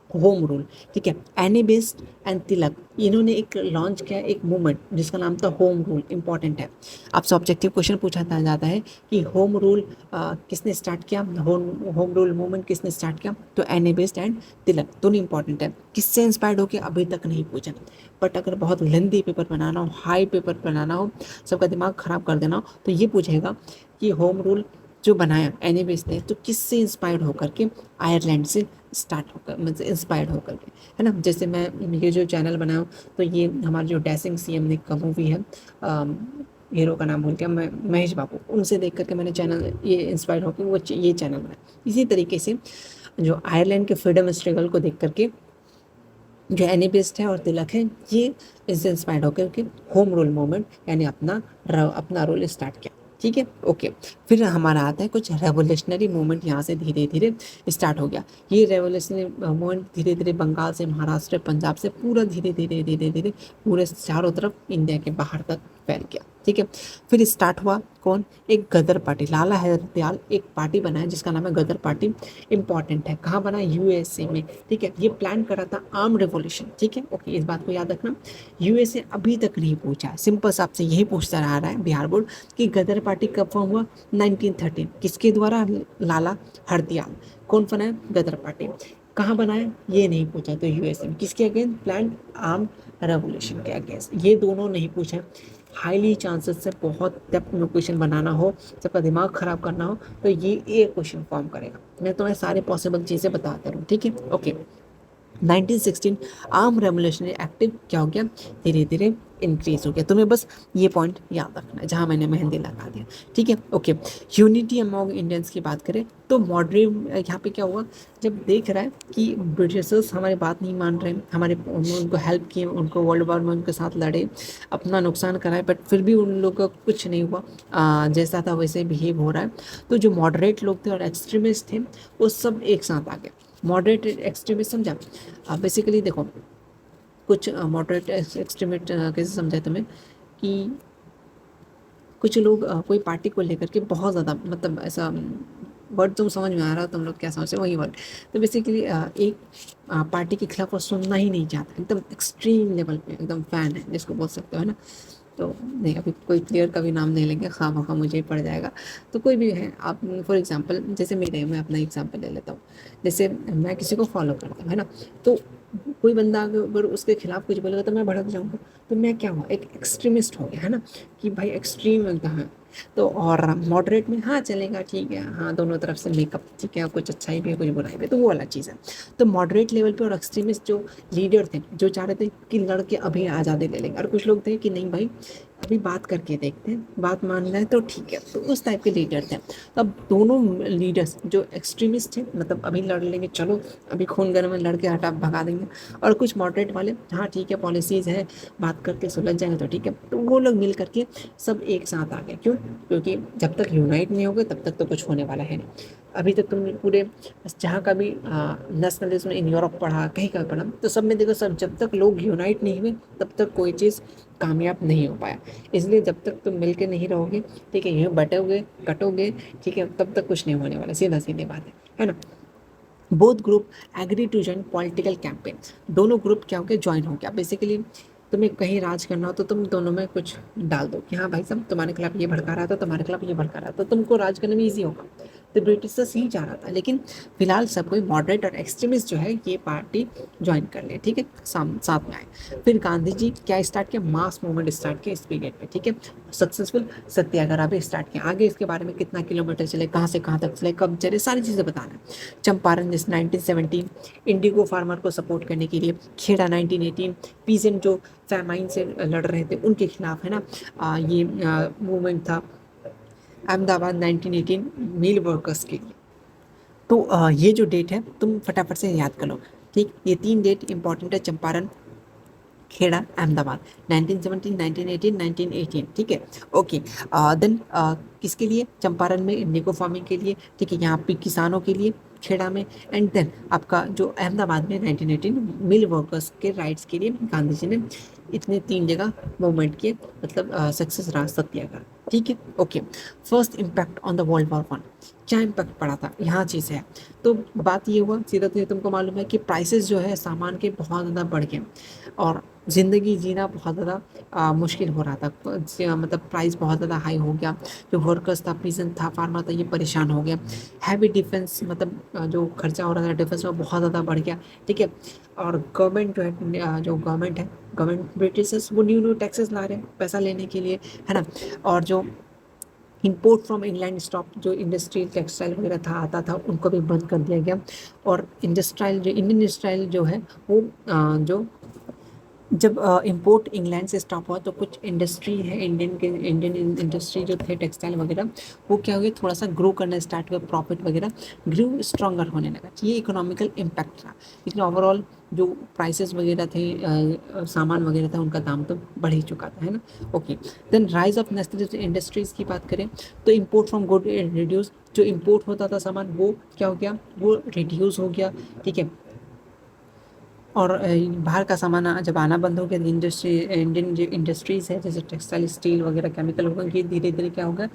[SPEAKER 1] होम रूल, ठीक है। एनी बेस्ट एंड तिलक, इन्होंने एक लॉन्च किया एक मूवमेंट जिसका नाम था होम रूल, इंपॉर्टेंट है। आपसे ऑब्जेक्टिव क्वेश्चन पूछा था जाता है कि होम रूल किसने स्टार्ट किया, होम रूल मूवमेंट किसने स्टार्ट किया, तो एनी बेस्ट एंड तिलक, दोनों इंपॉर्टेंट है। किससे इंस्पायर्ड होकर अभी तक नहीं पूछा, बट अगर बहुत लेंदी पेपर बनाना हो, हाई पेपर बनाना हो, सबका दिमाग खराब कर देना हो, तो ये पूछेगा कि होम रूल जो बनाया एनीवेज ने, तो किससे इंस्पायर्ड होकर के, आयरलैंड से स्टार्ट होकर, मतलब इंस्पायर्ड होकर के, है ना। जैसे मैं ये जो चैनल बनाया हूँ, तो ये हमारे जो डैशिंग सीएम ने का मूवी है, हीरो का नाम भूल गया मैं, महेश बाबू, उनसे देख करके मैंने चैनल ये इंस्पायर्ड होकर वो ये चैनल बनाया। इसी तरीके से जो आयरलैंड के फ्रीडम स्ट्रगल को देख करके जो एनीबिस्ट है और तिलक है, ये इससे इंस्पायर्ड होकर के होम रूल मूवमेंट यानी अपना रोल स्टार्ट किया, ठीक है, ओके। फिर हमारा आता है कुछ रेवोल्यूशनरी मूवमेंट, यहाँ से धीरे धीरे स्टार्ट हो गया। ये रेवोल्यूशनरी मूवमेंट धीरे धीरे बंगाल से, महाराष्ट्र, पंजाब से पूरा धीरे धीरे धीरे धीरे पूरे चारों तरफ इंडिया के बाहर तक फैल गया, ठीक है। फिर स्टार्ट हुआ कौन, एक गदर पार्टी, लाला हरदयाल एक पार्टी बनाया जिसका नाम है गदर पार्टी, इंपॉर्टेंट है। कहाँ बना, यूएसए में, ठीक है। ये प्लान करा था आर्म रेवोल्यूशन, ठीक है, ओके, इस बात को याद रखना। यूएसए अभी तक नहीं पूछा, सिंपल सा आपसे यही पूछता रहा है बिहार बोर्ड कि गदर पार्टी कब फॉर्म हुआ, 1913, किसके द्वारा, लाला हरदयाल। कौन बनाया, गदर पार्टी। कहाँ बनाया, ये नहीं पूछा, तो यूएसए में। किसके अगेंस्ट, प्लान आर्म रेवोल्यूशन के अगेंस्ट, ये दोनों नहीं पूछा। हाईली चांसेस से बहुत डेप्थ में क्वेश्चन बनाना हो, सबका दिमाग खराब करना हो, तो ये एक क्वेश्चन फॉर्म करेगा। मैं तुम्हें सारे पॉसिबल चीज़ें बताता रहूँ, ठीक है, ओके। 1916 आर्म रेवोल्यूशनरी एक्टिव क्या हो गया, धीरे धीरे इंक्रीज हो गया। तुम्हें बस ये पॉइंट याद रखना है जहाँ मैंने मेहंदी लगा दिया, ठीक है, ओके। यूनिटी अमॉन्ग इंडियंस की बात करें तो मॉडरेट यहाँ पे क्या हुआ, जब देख रहा है कि ब्रिटिशर्स हमारी बात नहीं मान रहे, हमारे उनको हेल्प किए, उनको वर्ल्ड वॉर में उनके साथ लड़े, अपना नुकसान कराए, बट फिर भी उन लोगों का कुछ नहीं हुआ, जैसा था वैसे बिहेव हो रहा है। तो जो मॉडरेट लोग थे और एक्सट्रीमिस्ट थे वो सब एक साथ आ गए। मॉडरेट एक्सट्रीमिस्ट समझा, बेसिकली देखो कुछ मॉडरेट एक्सट्रीमिस्ट कैसे समझाए तुम्हें कि कुछ लोग कोई पार्टी को लेकर के बहुत ज़्यादा, मतलब ऐसा वर्ड तुम समझ में आ रहा हो, तुम लोग क्या समझते हो वही वर्ड। तो बेसिकली एक पार्टी के खिलाफ वो सुनना ही नहीं चाहता, एकदम एक्सट्रीम लेवल पे, एकदम फैन है जिसको बोल सकते हो, है ना। तो नहीं, अभी कोई प्लेयर का भी नाम नहीं लेंगे, खामखा मुझे ही पड़ जाएगा। तो कोई भी है, आप फॉर एग्जांपल जैसे मैं अपना एग्जांपल ले लेता हूँ। जैसे मैं किसी को फॉलो करता हूँ, है ना, तो कोई बंदा अगर उसके खिलाफ कुछ बोलेगा तो मैं भड़क जाऊँगा, तो मैं क्या हुआ, एक एक्सट्रीमिस्ट हो गया, है ना, कि भाई एक्सट्रीम एकदम है। तो और मॉडरेट में हाँ चलेगा, ठीक है, हाँ दोनों तरफ से मेकअप, ठीक है, कुछ अच्छाई भी है कुछ बुराई भी है, तो वो वाला चीज़ है। तो मॉडरेट लेवल पे और एक्सट्रीमिस्ट जो लीडर थे, जो चाह रहे थे कि लड़के अभी आज़ादी ले लेंगे, और कुछ लोग थे कि नहीं भाई अभी बात करके देखते हैं, बात मान रहे हैं तो ठीक है, तो उस टाइप के लीडर थे। तो अब दोनों लीडर्स जो एक्सट्रीमिस्ट थे, मतलब अभी लड़ लेंगे, चलो अभी खून गर्म में लड़के हटा भगा देंगे, और कुछ मॉडरेट वाले, हाँ ठीक है पॉलिसीज़ है, बात करके सुलझ जाएंगे तो ठीक है, तो वो लोग मिल करके सब एक साथ आ गए। क्यों, क्योंकि जब तक यूनाइट नहीं होगे तब तक तो कुछ होने वाला है नहीं। अभी तक तुम पूरे जहाँ का भी नेशनलिज्म इन यूरोप पढ़ा, कहीं का भी पढ़ा, तो सब में देखो, सब जब तक लोग यूनाइट नहीं हुए तब तक कोई चीज़ कामयाब नहीं हो पाया। इसलिए जब तक तुम मिल के नहीं रहोगे, ठीक है, यूँ बटोगे कटोगे, ठीक है, तब तक कुछ नहीं होने वाला, सीधा सीधी बात है ना। Both group agree to join political campaign, दोनों ग्रुप क्या हो गया, ज्वाइन हो गया। बेसिकली तुम्हें कहीं राज करना हो तो तुम दोनों में कुछ डाल दो कि हाँ भाई साहब तुम्हारे खिलाफ ये भड़का रहा था, तुम्हारे खिलाफ ये भड़का रहा था, तो तुमको राज करने में ईजी होगा। तो ब्रिटिशर्स यही चाह रहा था, लेकिन फिलहाल सब कोई मॉडरेट और एक्सट्रीमिस्ट जो है ये पार्टी ज्वाइन कर ले, ठीक है, साथ में आए। फिर गांधी जी क्या स्टार्ट किया, मास मूवमेंट स्टार्ट किया इस पीरियड में, ठीक है, सक्सेसफुल सत्याग्रह भी स्टार्ट किया। आगे इसके बारे में कितना किलोमीटर चले, कहाँ से कहाँ तक चले, कब चले, सारी चीज़ें बताना है। चंपारण जैसे 1917, इंडिगो फार्मर को सपोर्ट करने के लिए, खेड़ा 1918, पीजेंट जो फैमाइन से लड़ रहे थे उनके खिलाफ, है ना, ये मूवमेंट था। अहमदाबाद 1918, मिल वर्कर्स के लिए। तो ये जो डेट है तुम फटाफट से याद कर लो, ठीक, ये 3 डेट इंपॉर्टेंट है, चंपारण, खेड़ा, अहमदाबाद, 1917, 1918, 1918, ठीक है। ओके, देन किसके लिए, चंपारण में इंडिगो फार्मिंग के लिए, ठीक है, यहाँ पे किसानों के लिए खेड़ा में, एंड देन आपका जो अहमदाबाद में 1918 मिल वर्कर्स के राइट्स के लिए गांधी जी ने इतने 3 जगह मूवमेंट किए, मतलब सक्सेस रहा सत्याग्रह, ठीक है। Okay, first impact on the world war one, क्या इम्पैक्ट पड़ा था, यहाँ चीज़ है। तो बात ये हुआ, सीधा तो ये तुमको मालूम है कि प्राइसेस जो है सामान के बहुत ज़्यादा बढ़ गए, और ज़िंदगी जीना बहुत ज़्यादा मुश्किल हो रहा था, मतलब प्राइस बहुत ज़्यादा हाई हो गया। जो वर्कर्स था, पीजेंट था, फार्मर था, ये परेशान हो गया। हैवी डिफेंस, मतलब जो खर्चा हो रहा था डिफेंस में बहुत ज़्यादा बढ़ गया, ठीक है। और गवर्नमेंट जो है, जो गवर्नमेंट है, गवर्नमेंट ब्रिटिशर्स वो न्यू न्यू टैक्सेस ला रहे हैं पैसा लेने के लिए, है ना। और जो इंपोर्ट फ्रॉम इंग्लैंड स्टॉप, जो इंडस्ट्रियल टेक्सटाइल वगैरह था आता था, उनको भी बंद कर दिया गया। और इंडस्ट्राइल जो इंडियन इंडस्ट्राइल जो है वो जो जब इंपोर्ट इंग्लैंड से स्टॉप हुआ तो कुछ इंडस्ट्री है, इंडियन इंडस्ट्री जो थे टेक्सटाइल वगैरह, वो क्या हुआ, थोड़ा सा ग्रो करना स्टार्ट हुआ, प्रॉफिट वगैरह ग्रो स्ट्रॉन्गर होने लगा। ये इकोनॉमिकल इम्पैक्ट रहा, लेकिन ओवरऑल जो प्राइसेस वगैरह थे, सामान वगैरह था, उनका दाम तो बढ़ ही चुका था, है ना। Okay, then rise of national industries की बात करें तो इम्पोर्ट फ्रॉम गुड रिड्यूस, जो इम्पोर्ट होता था सामान वो क्या हो गया, वो रिड्यूस हो गया, ठीक है। और बाहर का सामान जब आना बंद हो गया, इंडियन जो इंडस्ट्रीज़ है जैसे टेक्सटाइल, स्टील वगैरह, केमिकल होगा, ये धीरे धीरे क्या होगा,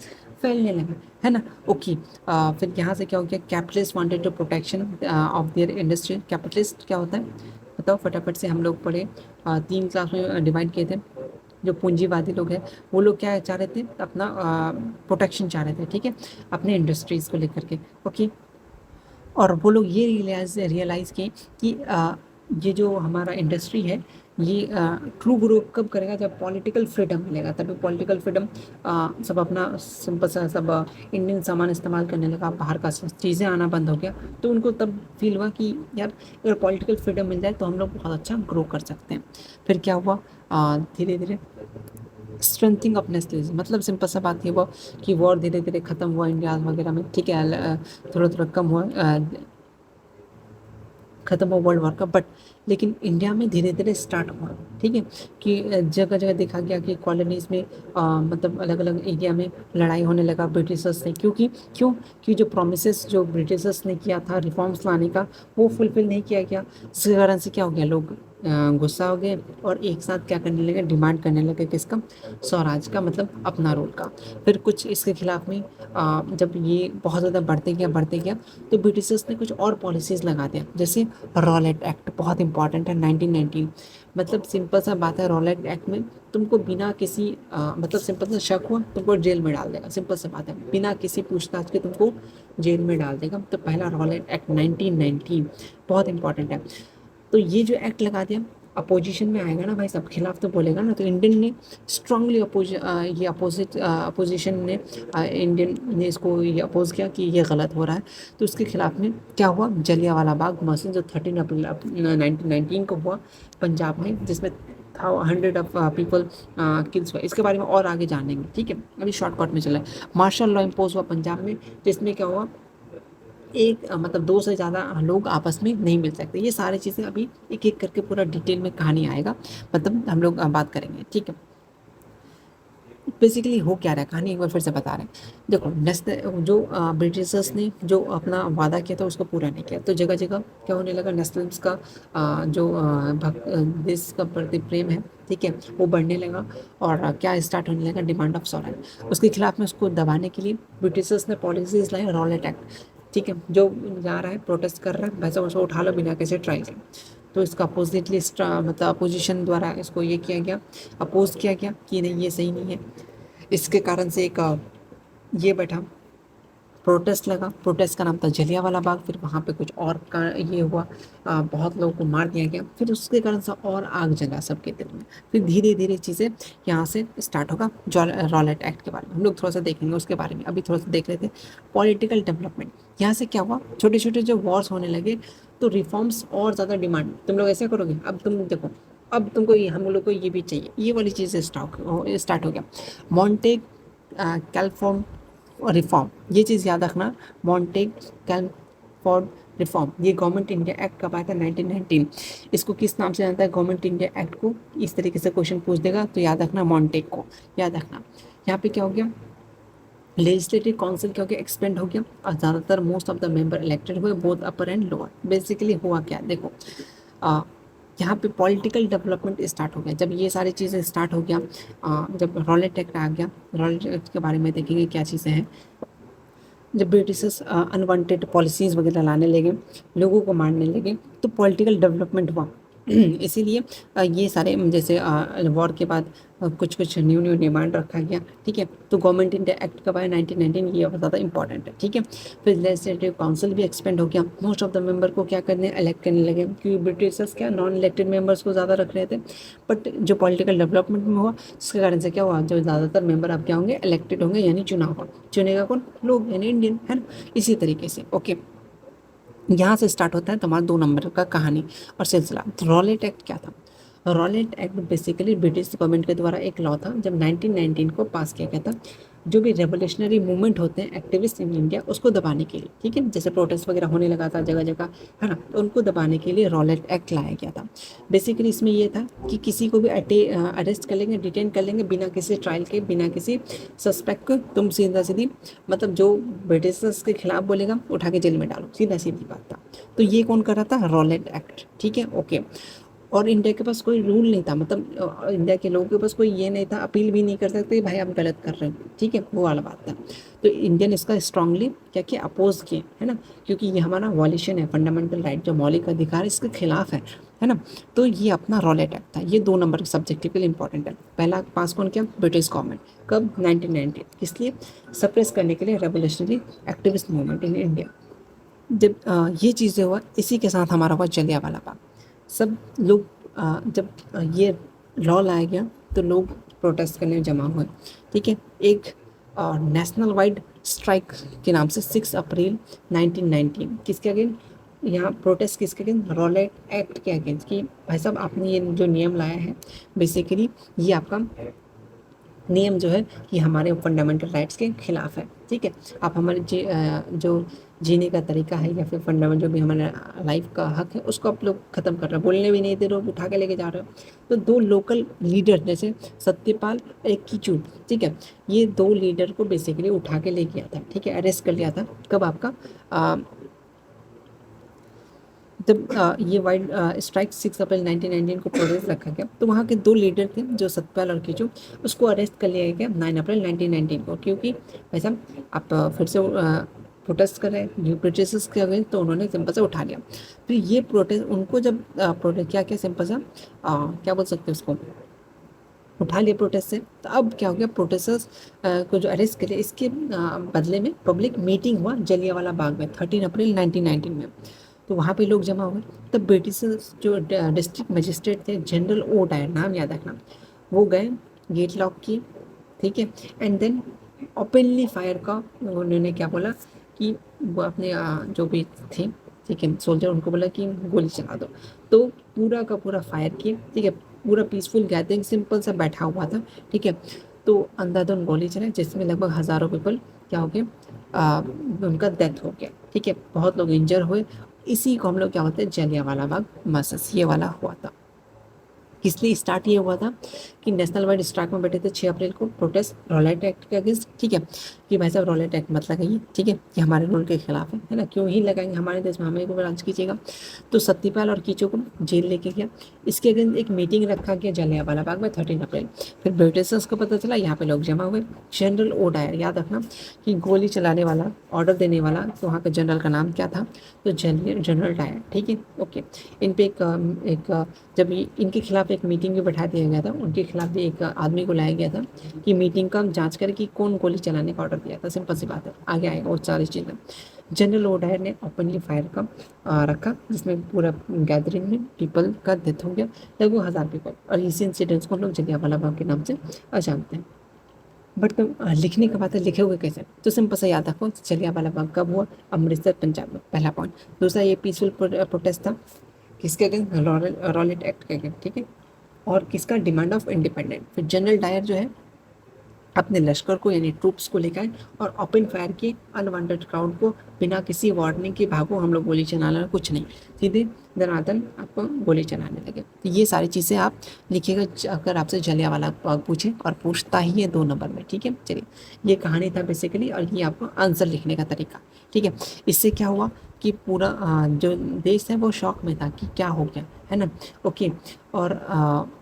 [SPEAKER 1] फैलने लगा, है ना। ओके, फिर यहाँ से क्या हो गया, capitalist wanted to protection of their industry. Capitalist क्या होता है बताओ फटाफट से, हम लोग पढ़े 3 क्लास में डिवाइड किए थे। जो पूंजीवादी लोग हैं वो लोग क्या चाह रहे थे, अपना प्रोटेक्शन चाह रहे थे, ठीक है, अपने इंडस्ट्रीज़ को लेकर के। ओके, और वो लोग ये रियलाइज़ किए कि ये जो हमारा इंडस्ट्री है ये ट्रू ग्रो कब करेगा, जब पॉलिटिकल फ्रीडम मिलेगा, तभी पॉलिटिकल फ्रीडम, सब अपना सिंपल सा सब इंडियन सामान इस्तेमाल करने लगा, बाहर का चीज़ें आना बंद हो गया। तो उनको तब फील हुआ कि यार अगर पॉलिटिकल फ्रीडम मिल जाए तो हम लोग बहुत अच्छा ग्रो कर सकते हैं। फिर क्या हुआ, धीरे धीरे स्ट्रेंथिंग ऑफ नेशनलिज्म, मतलब सिंपल सा बात ये हुआ कि वॉर धीरे धीरे ख़त्म हुआ इंडिया वगैरह में, ठीक है, थोड़ा थोड़ा कम हुआ, ख़त्म हुआ वर्ल्ड वॉर का, बट लेकिन इंडिया में धीरे धीरे स्टार्ट हुआ, ठीक है, कि जगह जगह देखा गया कि कॉलोनीज़ में मतलब अलग अलग एरिया में लड़ाई होने लगा ब्रिटिशर्स से, क्योंकि कि जो प्रोमिस जो ब्रिटिशर्स ने किया था रिफॉर्म्स लाने का वो फुलफिल नहीं किया गया। इसके कारण से क्या हो गया, लोग गुस्सा हो गए और एक साथ क्या करने लगे, डिमांड करने लगे किसका, स्वराज का, मतलब अपना रोल का। फिर कुछ इसके खिलाफ में जब ये बहुत ज़्यादा बढ़ते गया तो ब्रिटिशर्स ने कुछ और पॉलिसीज़ लगा दिया, जैसे रॉलेट एक्ट, बहुत इंपॉर्टेंट है 1919। मतलब सिंपल सा बात है, रॉलेट एक्ट में तुमको बिना किसी मतलब सिंपल सा शक हुआ तुमको जेल में डाल देगा, सिंपल सा बात है, बिना किसी पूछताछ के तुमको जेल में डाल देगा। तो पहला रॉलेट एक्ट 1919 बहुत इंपॉर्टेंट है। तो ये जो एक्ट लगा दिया, अपोजिशन में आएगा ना भाई, सब खिलाफ तो बोलेगा ना, तो इंडियन ने स्ट्रांगली ये अपोजिशन ने इंडियन ने इसको ये अपोज किया कि ये गलत हो रहा है। तो उसके खिलाफ में क्या हुआ, जलियांवाला बाग मसजिद जो 13 अप्रैल 1919 को हुआ पंजाब में, जिसमें था 100 ऑफ पीपल किल्स हुआ। इसके बारे में और आगे जानेंगे, ठीक है, अभी शॉर्टकट में चला है। मार्शल लॉ इम्पोज हुआ पंजाब में, जिसमें क्या हुआ, एक मतलब 2 से ज़्यादा लोग आपस में नहीं मिल सकते। ये सारी चीज़ें अभी एक एक करके पूरा डिटेल में कहानी आएगा, मतलब हम लोग बात करेंगे, ठीक है। बेसिकली हो क्या रहा है, कहानी एक बार फिर से बता रहे हैं। देखो नेशनल जो ब्रिटिशर्स ने जो अपना वादा किया था उसको पूरा नहीं किया, तो जगह जगह क्या होने लगा, नेशनलिज्म का जो देश का प्रति प्रेम है, ठीक है, वो बढ़ने लगा। और क्या स्टार्ट होने लगा, डिमांड ऑफ स्वराज। उसके खिलाफ में उसको दबाने के लिए ब्रिटिशर्स ने पॉलिसीज लाई, रॉलेट एक्ट, ठीक है, जो जा रहा है प्रोटेस्ट कर रहा है वैसे उसको उठा लो बिना किसी ट्रायल के। तो इसका अपोजिटली मतलब अपोजिशन द्वारा इसको ये किया गया, अपोज किया गया कि नहीं ये सही नहीं है। इसके कारण से एक ये बैठा प्रोटेस्ट लगा, प्रोटेस्ट का नाम था जलियांवाला बाग। फिर वहाँ पे कुछ और का ये हुआ, बहुत लोगों को मार दिया गया। फिर उसके कारण से और आग जला सबके दिल में। फिर धीरे धीरे चीज़ें यहाँ से स्टार्ट होगा। रॉलेट एक्ट के बारे में हम लोग थोड़ा सा देखेंगे, उसके बारे में अभी थोड़ा सा देख लेते हैं। पॉलिटिकल डेवलपमेंट, यहाँ से क्या हुआ, छोटे छोटे जो वॉर्स होने लगे तो रिफॉर्म्स और ज़्यादा डिमांड, तुम लोग ऐसे करोगे, अब तुम देखो, अब तुमको ये, हम लोग को ये भी चाहिए, ये वाली चीज़ें स्टार्ट हो गया। मॉन्टेग कैलफोर्म रिफॉर्म, ये चीज़ याद रखना, मॉन्टेग कैलफोर्ड रिफॉर्म, ये गवर्नमेंट इंडिया एक्ट कब आया था, 1919। इसको किस नाम से जानता है गवर्नमेंट इंडिया एक्ट को, इस तरीके से क्वेश्चन पूछ देगा तो याद रखना मॉन्टेग को याद रखना। यहाँ पे क्या हो गया, लेजिस्लेटिव काउंसिल क्या हो गया, एक्सपेंड हो गया, और ज़्यादातर most of the member elected हुए, both upper and lower. Basically हुआ क्या, देखो यहाँ पे पॉलिटिकल डेवलपमेंट स्टार्ट हो गया। जब ये सारी चीज़ें स्टार्ट हो गया, जब रॉलेट एक्ट आ गया, रॉलेट एक्ट के बारे में देखेंगे क्या चीज़ें हैं। जब ब्रिटिशर्स अनवांटेड पॉलिसीज़ वगैरह लाने लगे, लोगों को मारने लगे, तो पॉलिटिकल डेवलपमेंट हुआ। इसीलिए ये सारे जैसे वॉर के बाद कुछ कुछ न्यू न्यू डिमांड रखा गया, ठीक है। तो गवर्नमेंट इंडिया एक्ट कब आया, 1919, ये बहुत ज़्यादा इंपॉर्टेंट है, ठीक है। फिर लेजिस्लेटिव काउंसिल भी एक्सपेंड हो गया, मोस्ट ऑफ द मेंबर को क्या करने, इलेक्ट करने लगे, क्योंकि ब्रिटिशर्स क्या नॉन इलेक्टेड मेंबर्स को ज़्यादा रख रहे थे। बट जो पॉलिटिकल डेवलपमेंट में हुआ, उसके कारण से क्या हुआ, जो ज़्यादातर मेंबर अब क्या होंगे, इलेक्टेड होंगे, यानी चुनाव होगा। चुनेगा कौन, लोग, यानी इंडियन, है ना। इसी तरीके से ओके, यहाँ से स्टार्ट होता है तुम्हारा 2 नंबर का कहानी और सिलसिला। रॉलेट एक्ट क्या था, Rowlatt act basically British government के द्वारा एक लॉ था, जब 1919 को पास किया गया था। जो भी रेवोल्यूशनरी मूवमेंट होते हैं एक्टिविस्ट इन इंडिया, उसको दबाने के लिए, ठीक है, जैसे प्रोटेस्ट वगैरह होने लगा था जगह जगह, है ना, तो उनको दबाने के लिए रॉलेट एक्ट लाया गया था। बेसिकली इसमें ये था कि किसी को भी अरेस्ट कर लेंगे, डिटेन कर लेंगे, बिना किसी ट्रायल के, बिना किसी सस्पेक्ट को, तुम सीधा सीधी, मतलब जो ब्रिटिशर्स के खिलाफ बोलेगा उठा के जेल में डालो, सीधा सीधी बात था। तो ये कौन कर रहा था, रॉलेट एक्ट, ठीक है, ओके। और इंडिया के पास कोई रूल नहीं था, मतलब इंडिया के लोगों के पास कोई ये नहीं था, अपील भी नहीं कर सकते भाई आप गलत कर रहे हो, ठीक है, वो वाला बात था। तो इंडियन इसका स्ट्रांगली क्या किया, अपोज किए, है ना, क्योंकि ये हमारा वॉल्यूशन है, फंडामेंटल राइट, जो मौलिक अधिकार इसके खिलाफ है ना। तो ये अपना रॉलेट एक्ट था, ये 2 नंबर के सब्जेक्ट के लिए इंपॉर्टेंट है। पहला पास कौन किया, ब्रिटिश गवर्नमेंट, कब, 1990, किस लिए, सप्रेस करने के लिए revolutionary activist movement in India. जब ये चीज़ें हुआ, इसी के साथ हमारा हुआ जलियांवाला बाग। सब लोग जब ये लॉ लाया गया तो लोग प्रोटेस्ट करने जमा हुए, ठीक है। एक नेशनल वाइड स्ट्राइक के नाम से 6 अप्रैल 1919, किसके अगेंस्ट, यहाँ प्रोटेस्ट किसके अगेंस्ट, रॉलेट एक्ट के अगेंस्ट, कि भाई साहब आपने ये जो नियम लाया है, बेसिकली ये आपका नियम जो है कि हमारे फंडामेंटल राइट्स के खिलाफ है, ठीक है। आप हमारे जो जीने का तरीका है, या फिर फंडामेंटल जो भी हमारे लाइफ का हक है, उसको आप लोग ख़त्म कर रहे हो, बोलने भी नहीं दे रहे हो, उठा के लेके जा रहे हो। तो 2 लोकल लीडर जैसे सत्यपाल, एक कीचू, ठीक है, ये 2 लीडर को बेसिकली उठा के ले गया था, ठीक है, अरेस्ट कर लिया था। कब, आपका जब ये वाइड स्ट्राइक 6 अप्रैल 1919 को प्रोटेस्ट रखा गया, तो वहाँ के 2 लीडर थे, जो सत्यपाल और कीचू, उसको अरेस्ट कर लिया गया 9 अप्रैल 1919 को, क्योंकि भाई साहब आप फिर से प्रोटेस्ट कर रहे हैं ब्रिटिशर्स के अगेंस्ट, तो उन्होंने सिंपल से उठा लिया। फिर ये प्रोटेस्ट उनको जब प्रोटेस्ट क्या क्या सिंपल सा क्या बोल सकते हैं उसको, उठा लिया प्रोटेस्ट से। तो अब क्या हो गया, प्रोटेस्टर्स को जो अरेस्ट करे, इसके बदले में पब्लिक मीटिंग हुआ जलियांवाला बाग में 13 अप्रैल 1919 में। तो वहाँ पे लोग जमा हुए, तब ब्रिटिशर्स जो डिस्ट्रिक्ट मजिस्ट्रेट थे, जनरल ओ डायर, नाम याद रखना, वो गए, गेट लॉक किए, ठीक है, एंड देन ओपनली फायर का उन्होंने क्या बोला कि वो अपने जो भी थे, ठीक है, सोल्जर, उनको बोला कि गोली चला दो। तो पूरा का पूरा फायर किए, ठीक है, पूरा पीसफुल गैदरिंग सिंपल सा बैठा हुआ था, ठीक है। तो अंधाधुंध गोली चले, जिसमें लगभग हज़ारों पीपल क्या हो गए, उनका डेथ हो गया, ठीक है, बहुत लोग इंजर हुए। इसी को हम लोग क्या बोलते हैं, जलियांवाला बाग मसस, ये वाला हुआ था। किस लिए स्टार्ट ये हुआ था कि नेशनल वाइड स्ट्राइक में बैठे थे 6 अप्रैल को, प्रोटेस्ट रॉलेट एक्ट के अगेंस्ट, ठीक है, कि भाई साहब रॉलेट एक्ट मत लगाइए, ठीक है, ये हमारे रूल के खिलाफ है ना, क्यों ही लगाएंगे, हमारे देश में हमें को राज कीजिएगा। तो सत्यपाल और कीचो को जेल लेके गया। इसके अगेंस्ट एक मीटिंग रखा गया जलियांवाला बाग में 13 अप्रैल। फिर ब्रिटिशर्स को पता चला, यहाँ पे लोग जमा हुए। जनरल ओ डायर, याद रखना कि गोली चलाने वाला, ऑर्डर देने वाला, तो वहाँ का जनरल का नाम क्या था, तो जनरल डायर, ठीक है, ओके। इन पे एक जब इनके खिलाफ एक मीटिंग भी बैठा दिया गया था, उनके खिलाफ भी एक आदमी को लाया गया था कि मीटिंग का जांच करे कि कौन गोली चलाने का ऑर्डर दिया था। सिंपल सी बात है, आगे आएगा वो सारी चीज़ें। जनरल ओडायर ने ओपनली फायर का रखा, जिसमें पूरा गैदरिंग में पीपल का डेथ हो गया, लगभग 1000 पीपल। और इसी इंसिडेंट्स को हम लोग जलियांवाला बाग के नाम से जानते हैं। बट लिखने का बात है, लिखे हुए कैसे, तो सिंपल सा याद रखो, जलियांवाला बाग कब हुआ, अमृतसर पंजाब में, पहला पॉइंट। दूसरा, ये पीसफुल प्रोटेस्ट था, किसके अगेंस्ट, रॉलेट एक्ट के अगेंस्ट, ठीक है। और किसका, डिमांड ऑफ इंडिपेंडेंट। फिर जनरल डायर जो है अपने लश्कर को यानी ट्रूप्स को लेकर और ओपन फायर की अनवांटेड क्राउड को, बिना किसी वार्निंग के भागो हम लोग गोली चलाना, कुछ नहीं, सीधे दनादन आपको गोली चलाने लगे। तो ये सारी चीज़ें आप लिखिएगा अगर आपसे जलियांवाला बाग पूछे, और पूछता ही है 2 नंबर में, ठीक है। चलिए, ये कहानी था बेसिकली, और ये आपको आंसर लिखने का तरीका, ठीक है। इससे क्या हुआ कि पूरा जो देश है वो शॉक में था कि क्या हो गया, है ना। ओके, और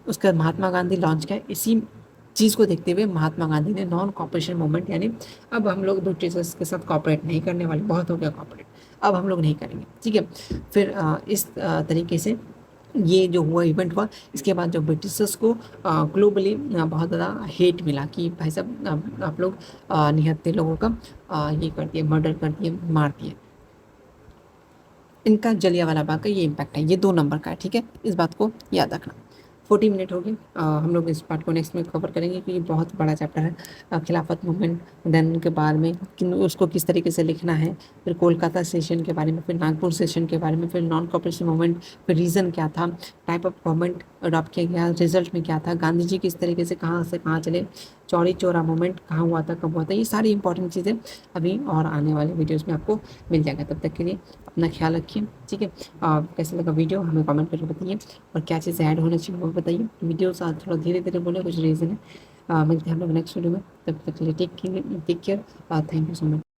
[SPEAKER 1] उसका महात्मा गांधी लॉन्च किया। इसी चीज़ को देखते हुए महात्मा गांधी ने नॉन कॉपरेशन मूवमेंट, यानी अब हम लोग ब्रिटिशर्स के साथ कॉपरेट नहीं करने वाले, बहुत हो गया कॉपरेट, अब हम लोग नहीं करेंगे, ठीक है। फिर इस तरीके से ये जो हुआ इवेंट हुआ। इसके बाद जो ब्रिटिशर्स को ग्लोबली बहुत ज़्यादा हेट मिला कि भाई साहब आप लोग निहत्थे लोगों का ये कर दिए, मर्डर कर दिए, मार दिए। इनका जलियांवाला बाग का ये इम्पैक्ट है, ये 2 नंबर का है, ठीक है। इस बात को याद रखना। 40 मिनट हो गए, हम लोग इस पार्ट को नेक्स्ट में कवर करेंगे क्योंकि बहुत बड़ा चैप्टर है। खिलाफत मूवमेंट, देन के बाद में उसको किस तरीके से लिखना है, फिर कोलकाता सेशन के बारे में, फिर नागपुर सेशन के बारे में, फिर नॉन कॉपरेशन मूवमेंट, फिर रीज़न क्या था, टाइप ऑफ गवर्नमेंट अडॉप्ट किया गया, रिजल्ट में क्या था, गांधी जी किस तरीके से कहाँ चले, चौरी चौरा मूवमेंट कहाँ हुआ था, कब हुआ था, ये सारी इंपॉर्टेंट चीज़ें अभी और आने वाले वीडियोज़ में आपको मिल जाएगा। तब तक के लिए अपना ख्याल रखिए, ठीक है। कैसा लगा वीडियो हमें कमेंट करके बताइए, और क्या चीज़ें ऐड होना चाहिए वो बताइए। वीडियो थोड़ा धीरे धीरे बोले, कुछ रीज़न है। मिलते हैं हम लोग नेक्स्ट वीडियो में, तब तक के लिए take care, thank you so much.